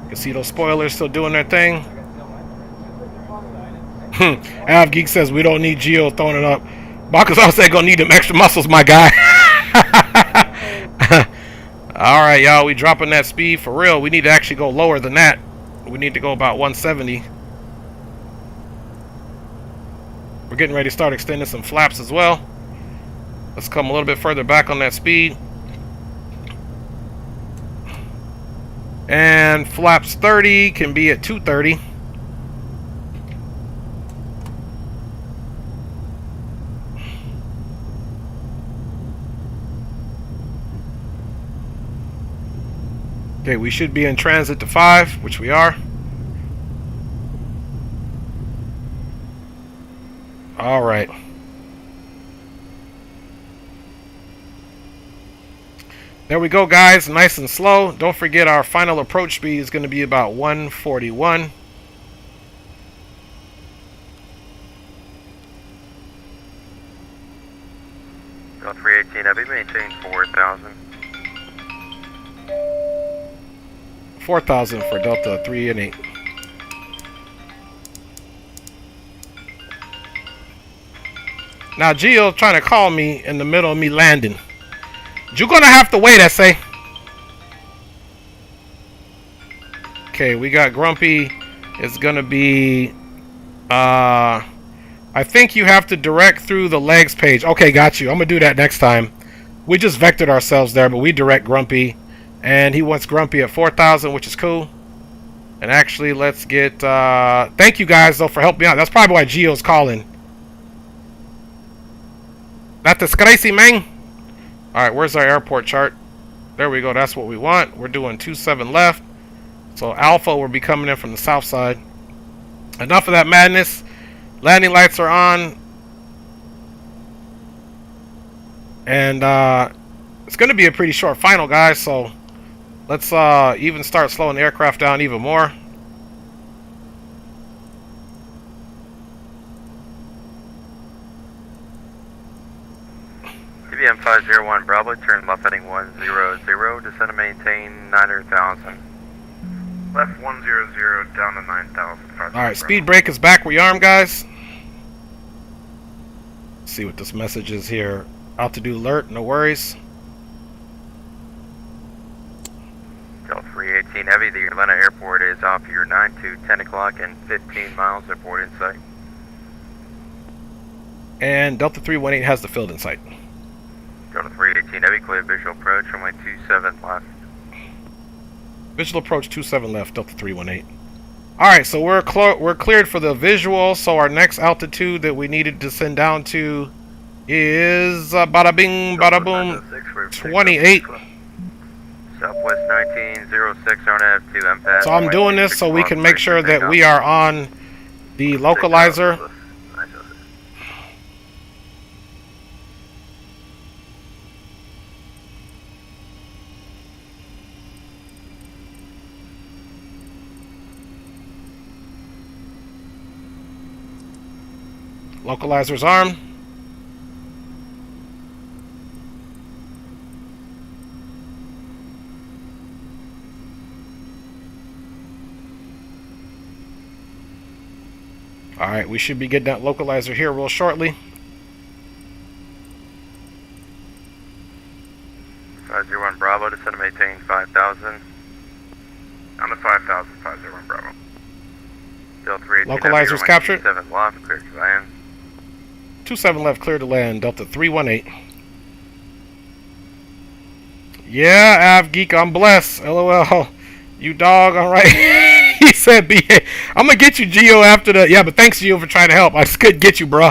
You can see those spoilers still doing their thing. Av Geek says we don't need Geo throwing it up. Because I said gonna need them extra muscles, my guy. Alright, y'all, we dropping that speed for real. We need to actually go lower than that. We need to go about 170. We're getting ready to start extending some flaps as well. Let's come a little bit further back on that speed. And flaps 30 can be at 230. Okay, we should be in transit to 5, which we are. All right. There we go, guys. Nice and slow. Don't forget our final approach speed is going to be about 141. Go 318 heavy, maintain 4,000. 4,000 for Delta 3 and 8. Now, Gio's trying to call me in the middle of me landing. You're gonna have to wait, I say. Okay, we got Grumpy. It's gonna be... I think you have to direct through the legs page. Okay, got you. I'm gonna do that next time. We just vectored ourselves there, but we direct Grumpy. And he wants Grumpy at 4,000, which is cool. And actually, let's get... thank you guys, though, for helping me out. That's probably why Gio's calling. That is crazy, man. Alright, where's our airport chart? There we go. That's what we want. We're doing 27 left. So Alpha will be coming in from the south side. Enough of that madness. Landing lights are on. And it's going to be a pretty short final, guys. So let's even start slowing the aircraft down even more. TBM 501 Bravo, turn left heading 100, descend and maintain 9,000. Left 100 down to 9,000. Alright, speed brake is back. We armed, guys. Let's see what this message is here. Altitude alert, no worries. Delta 318 heavy, the Atlanta airport is off your 9 to 10 o'clock and 15 miles of port in sight. And Delta 318 has the field in sight. Delta 318 heavy, clear visual approach, runway 27 left. Visual approach 27 left, Delta 318. Alright, so we're cleared for the visual, so our next altitude that we needed to send down to is bada bing, bada boom, 28. Southwest 1906, RNF 2 MPAD. So I'm doing this so we can make sure that we are on the localizer. Localizer's armed. Alright, we should be getting that localizer here real shortly. 501 Bravo, descend and maintain 5,000. On the 5,000, 501 Bravo. Delta 318 Localizer's captured. 7 left, clear to land. 27 left, clear to land, Delta 318. Yeah, Av Geek, I'm blessed. LOL. You dog, alright. He said, I'm gonna get you, Gio, after the... Yeah, but thanks, Gio, for trying to help. I just couldn't get you, bro.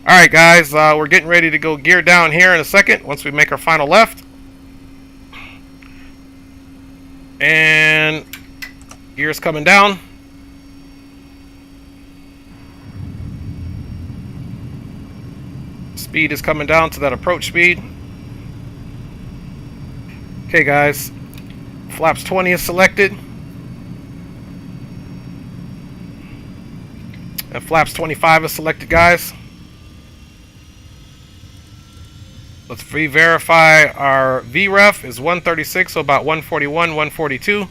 Alright, guys, we're getting ready to go gear down here in a second, once we make our final left. And... gear's coming down. Speed is coming down to that approach speed. Okay, guys. Flaps 20 is selected. And flaps 25 is selected, guys. Let's re-verify our VREF is 136, so about 141, 142.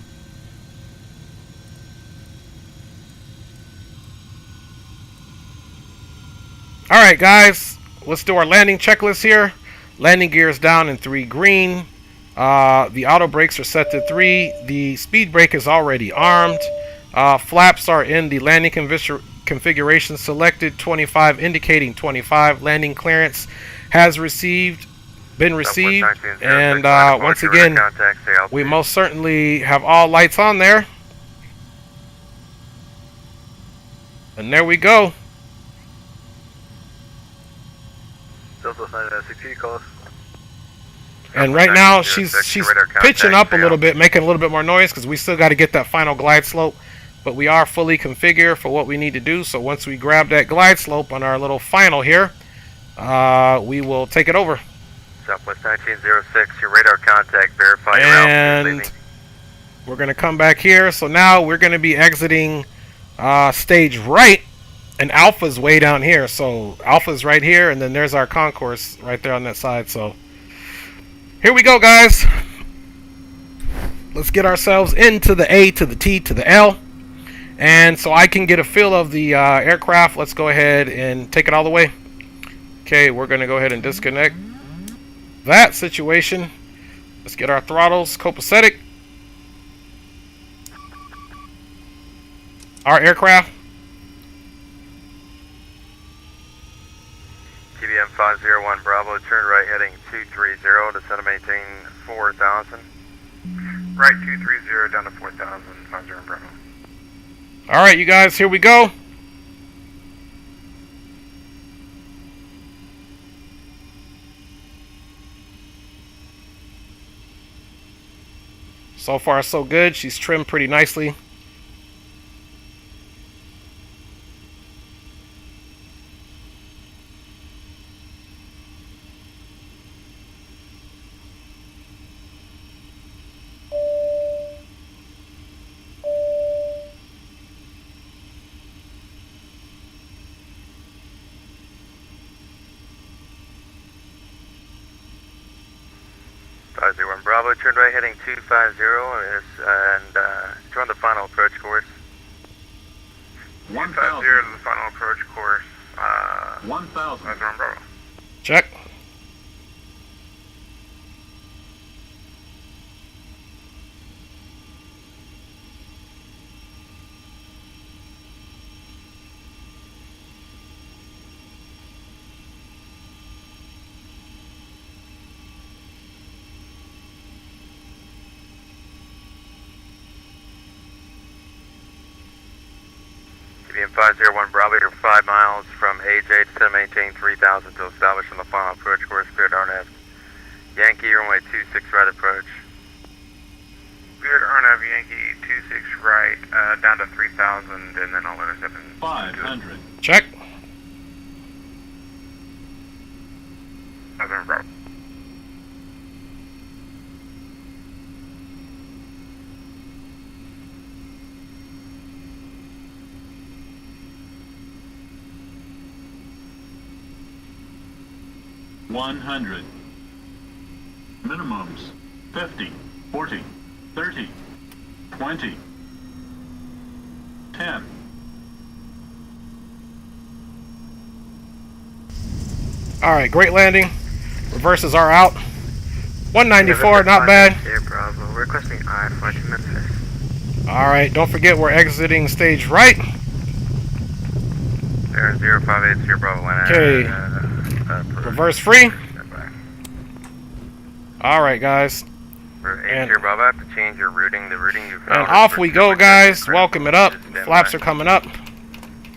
Alright, guys. let's do our landing checklist here. Landing gear is down in 3 green. The auto brakes are set to 3. The speed brake is already armed. Flaps are in the landing configuration selected 25, indicating 25. Landing clearance has been received. And once again, we most certainly have all lights on there. And there we go. Delta 960 calls. And right now she's pitching up a little bit, making a little bit more noise because we still got to get that final glide slope. But we are fully configured for what we need to do. So once we grab that glide slope on our little final here, we will take it over. Southwest 1906, your radar contact, verify your altitude leaving. We're going to come back here. So now we're going to be exiting stage right. And Alpha's way down here. So Alpha's right here. And then there's our concourse right there on that side. So here we go, guys. Let's get ourselves into the A to the T to the L. And so I can get a feel of the aircraft. Let's go ahead and take it all the way. Okay, we're going to go ahead and disconnect that situation. Let's get our throttles copacetic. Our aircraft. TBM 501 Bravo, turn right heading 230, descend to maintain 4,000. Right 230 down to 4,000, 50 Bravo. Alright, you guys, here we go. So far, so good. She's trimmed pretty nicely. Bravo, turn right heading 250 and join the final approach course. 150 to the final approach course. 1,000. That's wrong, Bravo. Check. TBM 501 Bravo, you're 5 miles from AJ to maintain 3,000 to establish on the final approach course, cleared RNAV. Yankee, runway 26 right approach. Cleared RNAV Yankee 26 right, down to 3,000, and then I'll intercept in 500. Check. That's wrong, Bravo. $100. Minimums 50, 40, 30, 20, 10. Alright, great landing. Reverses are out. 194, not bad. Here, Bravo, requesting I flight to Memphis. Alright, don't forget we're exiting stage right. Air 058 here, Bravo, Okay. Reverse free. Alright, guys. And here, Bravo, I have to change your routing. The routing you found. And off we go, guys. Welcome it up. Flaps are coming up.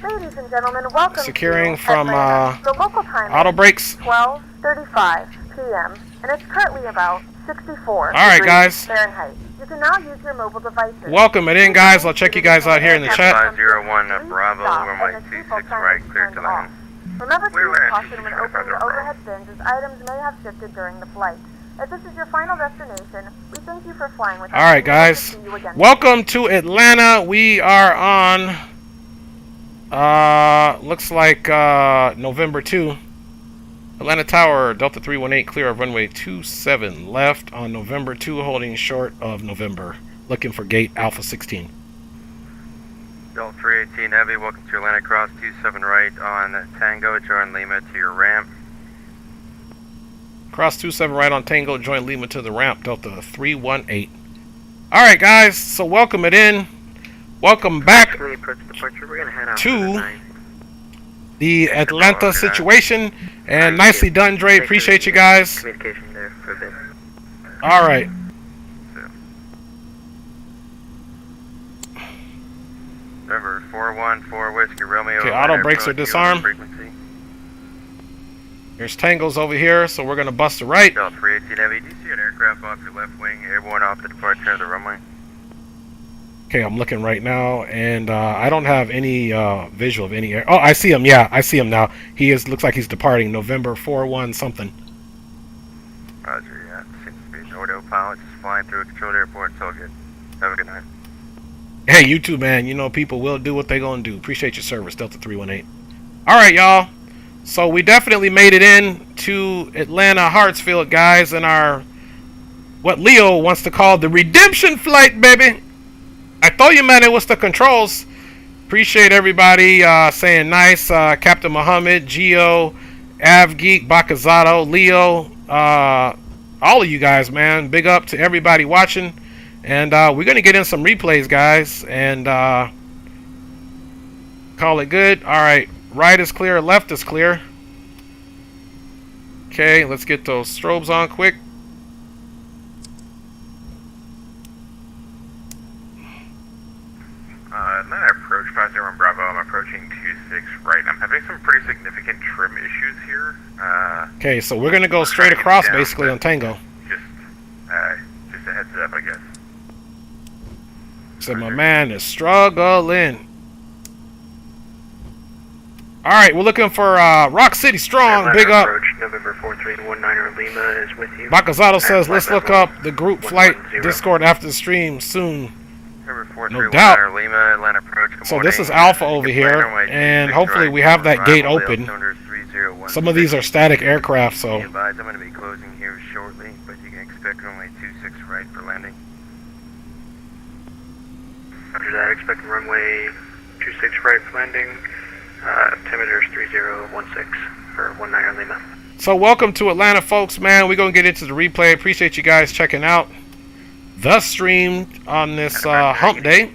Ladies and gentlemen, welcome Securing to from Atlanta. The local time auto is brakes. 12:35 p.m. and it's currently about 64 Alright, degrees guys. Fahrenheit. You can now use your mobile devices. Welcome it in, guys. I'll check you guys out here in the chat. 501 Bravo, runway 26 right, clear to land. Remember to use caution when opening the overhead bins as items may have shifted during the flight. If this is your final destination, we thank you for flying with us. Alright, guys. Welcome to Atlanta. We are on, looks like November 2. Atlanta Tower, Delta 318, clear of runway 27 left on November 2, holding short of November. Looking for gate Alpha 16. Delta 318 Heavy, welcome to Atlanta Cross 27 right on Tango, join Lima to your ramp. Cross 27 right on Tango. Join Lima to the ramp. Delta 318. Alright, guys. So welcome it in. Welcome back to the Atlanta situation. And nicely done, Dre. Appreciate you guys. Alright. Remember, 414 Whiskey Romeo. Okay, auto brakes are disarmed. Frequency. Here's Tangles over here, so we're gonna bust a right. Delta 318 Heavy, do you see an aircraft off your left wing, airborne off the departure of the runway? Okay, I'm looking right now, and I don't have any visual of any air. Oh, I see him. Yeah, I see him now. He looks like he's departing. November 41 something. Roger, yeah. Seems to be Nordo pilot just flying through a controlled airport. It's all good. Have a good night. Hey, you too, man. You know, people will do what they gonna do. Appreciate your service, Delta 318. All right, y'all. So we definitely made it in to Atlanta Hartsfield, guys, in our what Leo wants to call the redemption flight, baby. I told you, man, it was the controls. Appreciate everybody saying nice. Captain Muhammad, Geo, Avgeek, Bakazato, Leo, all of you guys, man. Big up to everybody watching. And we're going to get in some replays, guys, and call it good. All right, right is clear, left is clear. Okay, let's get those strobes on quick. Atlanta approach 501 Bravo. I'm approaching 26 right. I'm having some pretty significant trim issues here. Okay, so we're going to go straight across, basically, on Tango. Just a heads up, I guess. So my man is struggling. Alright, we're looking for Rock City Strong. Big up. November 4319 Lima is with you. Bakazato says, let's look up the group flight Discord after the stream soon. No doubt. Lima, Atlanta approach. So this is Alpha over here, and hopefully we have that gate open. Some of these are static aircraft, so. I'm going to be closing here shortly, but you can expect runway 26 right for landing. After that, expect runway 26 right for landing. Altimeter is 3016 for 19 Lima. So welcome to Atlanta, folks, man. We're going to get into the replay. Appreciate you guys checking out the stream on this hump day.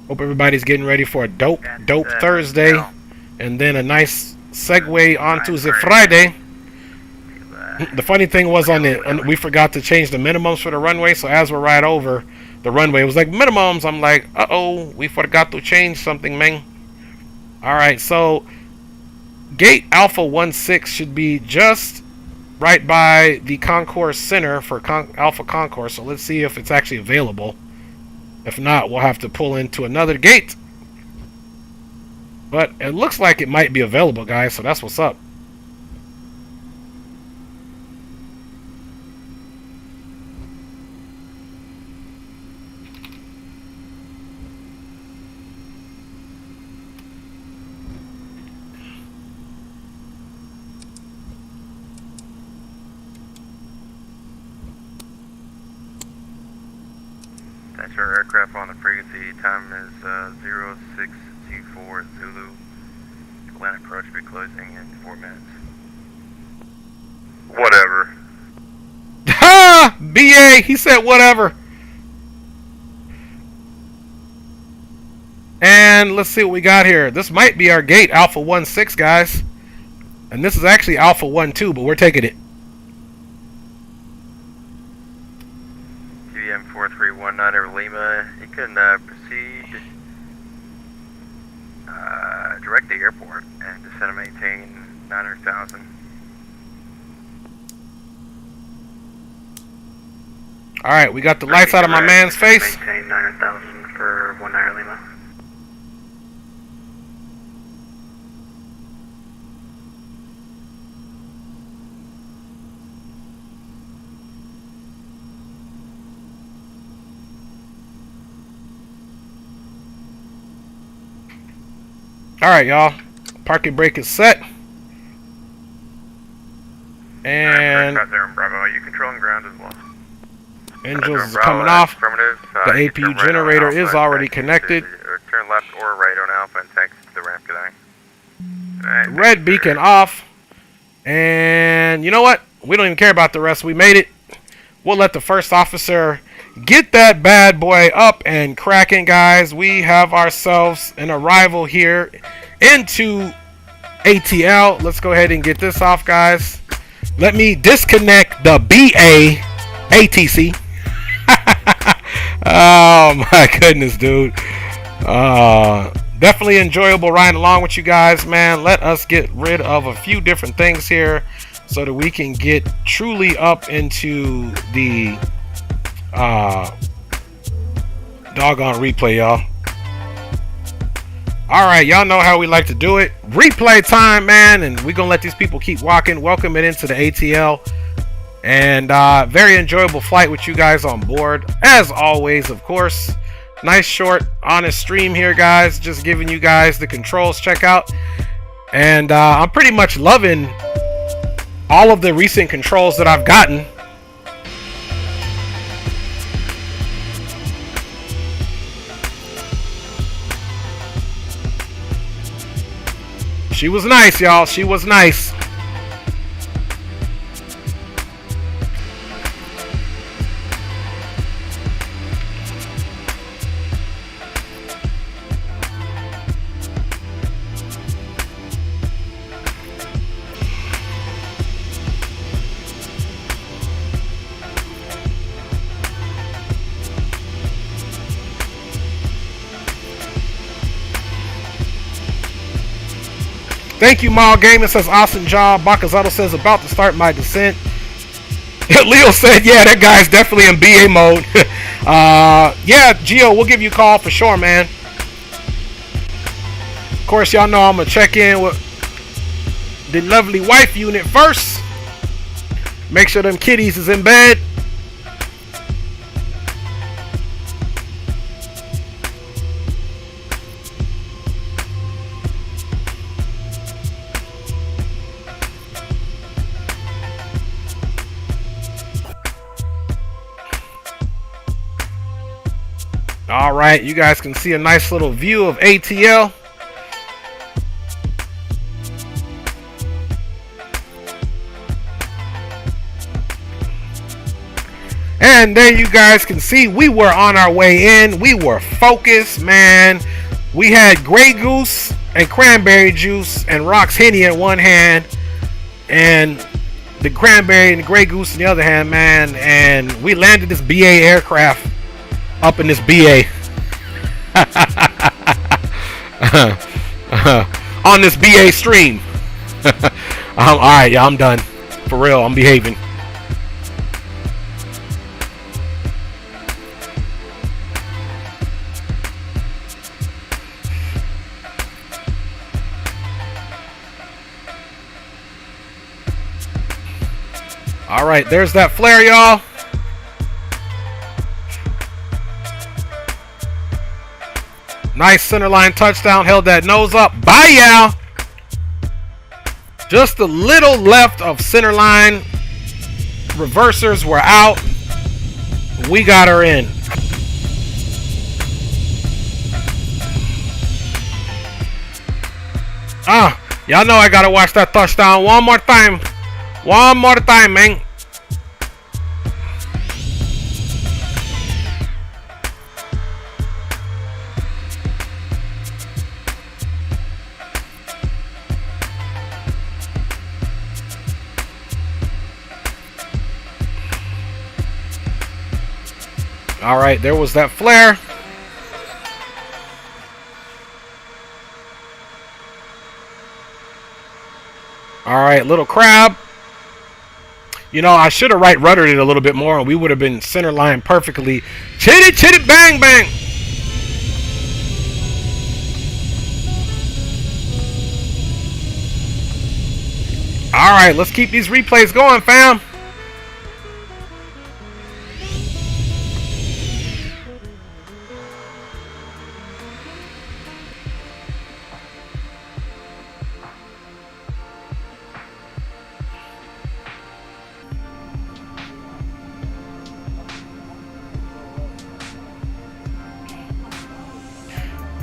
Hope everybody's getting ready for a dope Thursday. And then a nice segue onto the Friday. The funny thing was we forgot to change the minimums for the runway. So as we're right over the runway, it was like minimums. I'm like, uh-oh, we forgot to change something, man. Alright, so gate Alpha 16 should be just right by the Concourse Center for Alpha Concourse. So let's see if it's actually available. If not, we'll have to pull into another gate. But it looks like it might be available, guys, so that's what's up. That's our aircraft on the frequency. Time is 0624 Zulu. Atlanta approach will be closing in 4 minutes. Whatever. Ha! BA! He said whatever. And let's see what we got here. This might be our gate, Alpha 16, guys. And this is actually Alpha 12, but we're taking it. QEM 4319 over Lima. You can proceed direct to airport and descend and maintain 900,000. Alright, we got the lights out of my man's face. Maintain 900,000 for 19 Lima. Alright, y'all. Parking brake is set. And Bravo, you controlling ground as well. engines is coming off. The APU generator is already connected. Turn left or right on Alpha and taxi to the ramp, good eye. Red beacon off. And you know what? We don't even care about the rest. We made it. We'll let the first officer get that bad boy up and cracking, guys. We have ourselves an arrival here into ATL. Let's go ahead and get this off, guys. Let me disconnect the BA ATC. Oh my goodness, dude. Definitely enjoyable riding along with you guys, man. Let us get rid of a few different things here so that we can get truly up into the doggone replay, y'all. Alright, y'all know how we like to do it. Replay time, man, and we're gonna let these people keep walking. Welcome it into the ATL. And very enjoyable flight with you guys on board. As always, of course. Nice, short, honest stream here, guys. Just giving you guys the controls check out. And I'm pretty much loving all of the recent controls that I've gotten. She was nice, y'all. She was nice. Thank you, Mall Gaming says awesome job. Bakazato says about to start my descent. Leo said, yeah, that guy's definitely in BA mode. Yeah, Gio, we'll give you a call for sure, man. Of course, y'all know I'm gonna check in with the lovely wife unit first. Make sure them kitties is in bed. Alright, you guys can see a nice little view of ATL. And there you guys can see we were on our way in. We were focused, man. We had Grey Goose and cranberry juice and Rock's Henny in one hand. And the cranberry and the Grey Goose in the other hand, man. And we landed this BA aircraft up in this BA on this BA stream. Alright, yeah, I'm done. For real, I'm behaving. Alright, there's that flare, y'all. Nice centerline touchdown. Held that nose up. Bye, y'all. Just a little left of centerline. Reversers were out. We got her in. Y'all know I gotta watch that touchdown one more time. One more time, man. All right, there was that flare. All right, little crab. You know, I should have ruddered it a little bit more and we would have been center line perfectly. Chitty, chitty, bang, bang. All right, let's keep these replays going, fam.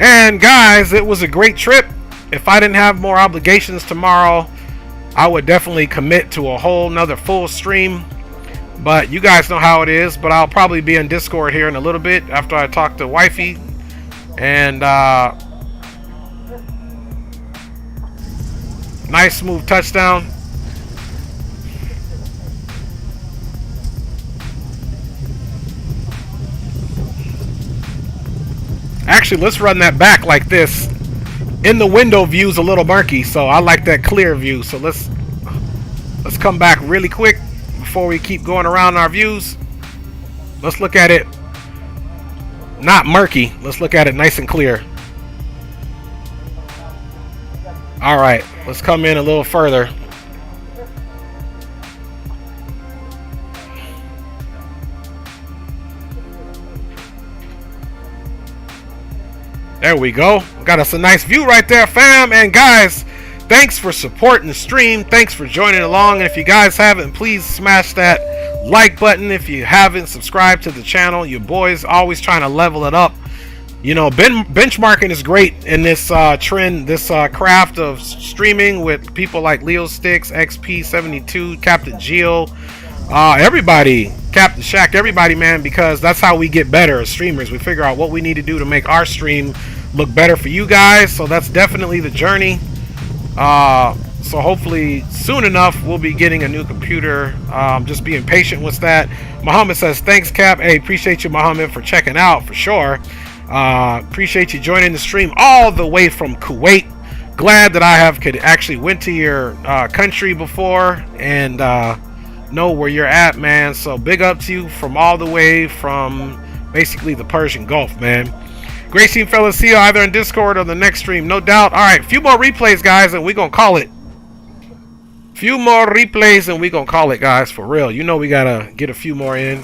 And guys, it was a great trip. If I didn't have more obligations tomorrow, I would definitely commit to a whole nother full stream. But you guys know how it is. But I'll probably be in Discord here in a little bit after I talk to wifey. And nice smooth touchdown. Actually, let's run that back like this. In the window view's a little murky, so I like that clear view. So let's come back really quick before we keep going around our views. Let's look at it not murky. Let's look at it nice and clear. All right, let's come in a little further. There we go. Got us a nice view right there, fam. And guys, thanks for supporting the stream. Thanks for joining along. And if you guys haven't, please smash that like button. If you haven't subscribed to the channel, your boys always trying to level it up. You know, benchmarking is great in this trend, this craft of streaming with people like Leo Sticks, XP72, Captain Geo, everybody, Captain Shaq, everybody, man, because that's how we get better as streamers. We figure out what we need to do to make our stream look better for you guys. So that's definitely the journey. So hopefully soon enough we'll be getting a new computer. Just being patient with that. Muhammad says thanks, Cap. Hey, appreciate you, Muhammad, for checking out for sure. Appreciate you joining the stream all the way from Kuwait. Glad that I could actually went to your country before and know where you're at, man. So big up to you from all the way from basically the Persian Gulf, man. Great team, fellas. See you either in Discord or the next stream, no doubt. All right, a few more replays, guys, and we're gonna call it. Few more replays and we're gonna call it, guys, for real. You know we gotta get a few more in.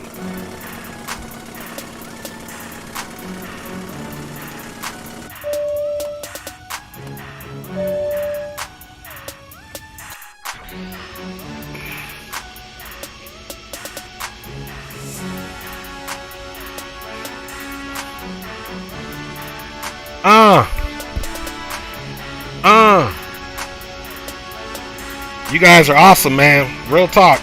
You guys are awesome, man. Real talk.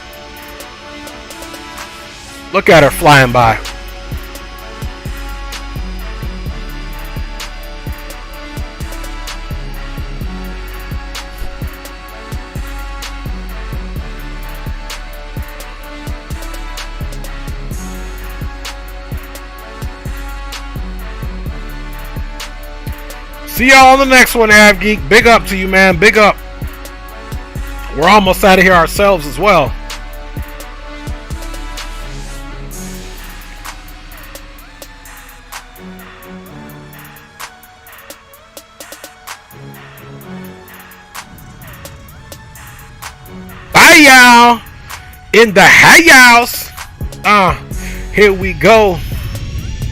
Look at her flying by. See y'all on the next one, Av Geek. Big up to you, man. Big up. We're almost out of here ourselves as well. Bye, y'all. In the house. Here we go.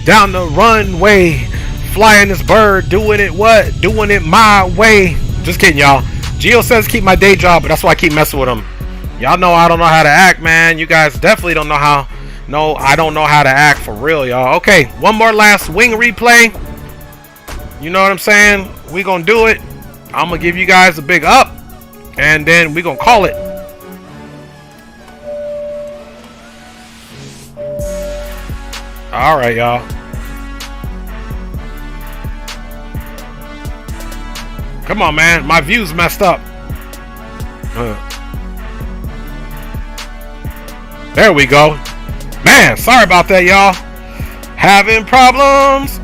Down the runway. Flying this bird. Doing it what? Doing it my way. Just kidding, y'all. Gio says keep my day job, but that's why I keep messing with him. Y'all know I don't know how to act, man. You guys definitely don't know how. No, I don't know how to act for real, y'all. Okay, one more last wing replay. You know what I'm saying? We gonna do it. I'm gonna give you guys a big up, and then we gonna call it. All right, y'all. Come on, man. My view's messed up. There we go. Man, sorry about that, y'all. Having problems.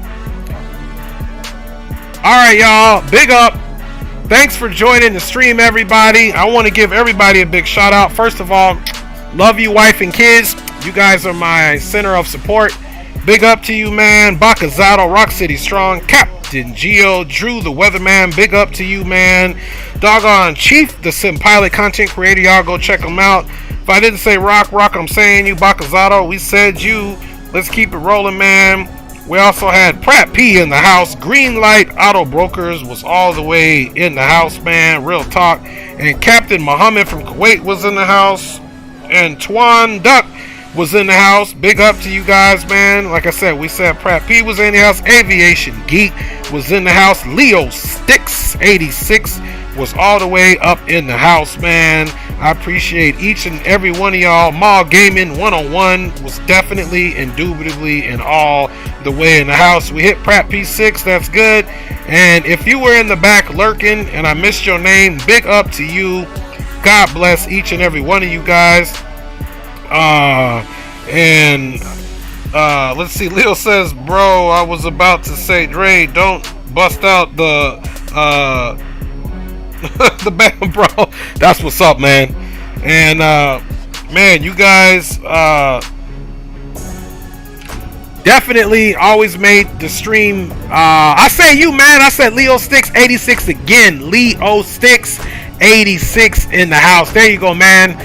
Alright, y'all. Big up. Thanks for joining the stream, everybody. I want to give everybody a big shout out. First of all, love you, wife and kids. You guys are my center of support. Big up to you, man. Bakazato, Rock City Strong, Captain Geo, Drew the Weatherman. Big up to you, man. Doggone Chief, the Sim Pilot content creator. Y'all go check him out. If I didn't say Rock, I'm saying you, Bakazato. We said you. Let's keep it rolling, man. We also had Pratt P in the house. Green Light Auto Brokers was all the way in the house, man. Real talk. And Captain Muhammad from Kuwait was in the house. And Twan Duck was in the house. Big up to you guys, man. Like I said, we said Pratt P was in the house. Aviation Geek was in the house. Leo Sticks 86 was all the way up in the house, man. I appreciate each and every one of y'all. Mall Gaming 101 was definitely, indubitably, and all the way in the house. We hit Pratt P6, that's good. And if you were in the back lurking and I missed your name, big up to you. God bless each and every one of you guys. Let's see. Leo says, bro, I was about to say, Dre, don't bust out the the band, bro. That's what's up, man. And man, you guys definitely always made the stream. I say you, man. I said Leo Sticks 86 again. Leo Sticks 86 in the house. There you go, man.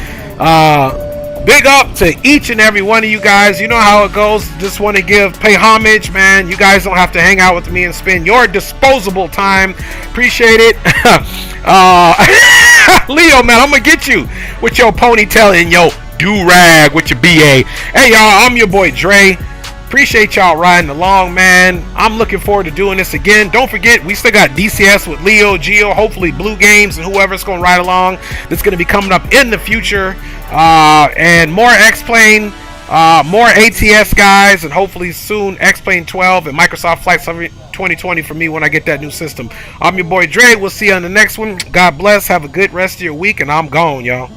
Big up to each and every one of you guys. You know how it goes. Just want to pay homage, man. You guys don't have to hang out with me and spend your disposable time. Appreciate it. Leo, man, I'm gonna get you with your ponytail and your do-rag with your BA. Hey, y'all, I'm your boy Dre. Appreciate y'all riding along, man. I'm looking forward to doing this again. Don't forget, we still got DCS with Leo, Geo, hopefully Blue Games, and whoever's going to ride along. That's going to be coming up in the future. And more X-Plane, more ATS guys, and hopefully soon X-Plane 12 and Microsoft Flight 2020 for me when I get that new system. I'm your boy Dre. We'll see you on the next one. God bless. Have a good rest of your week, and I'm gone, y'all.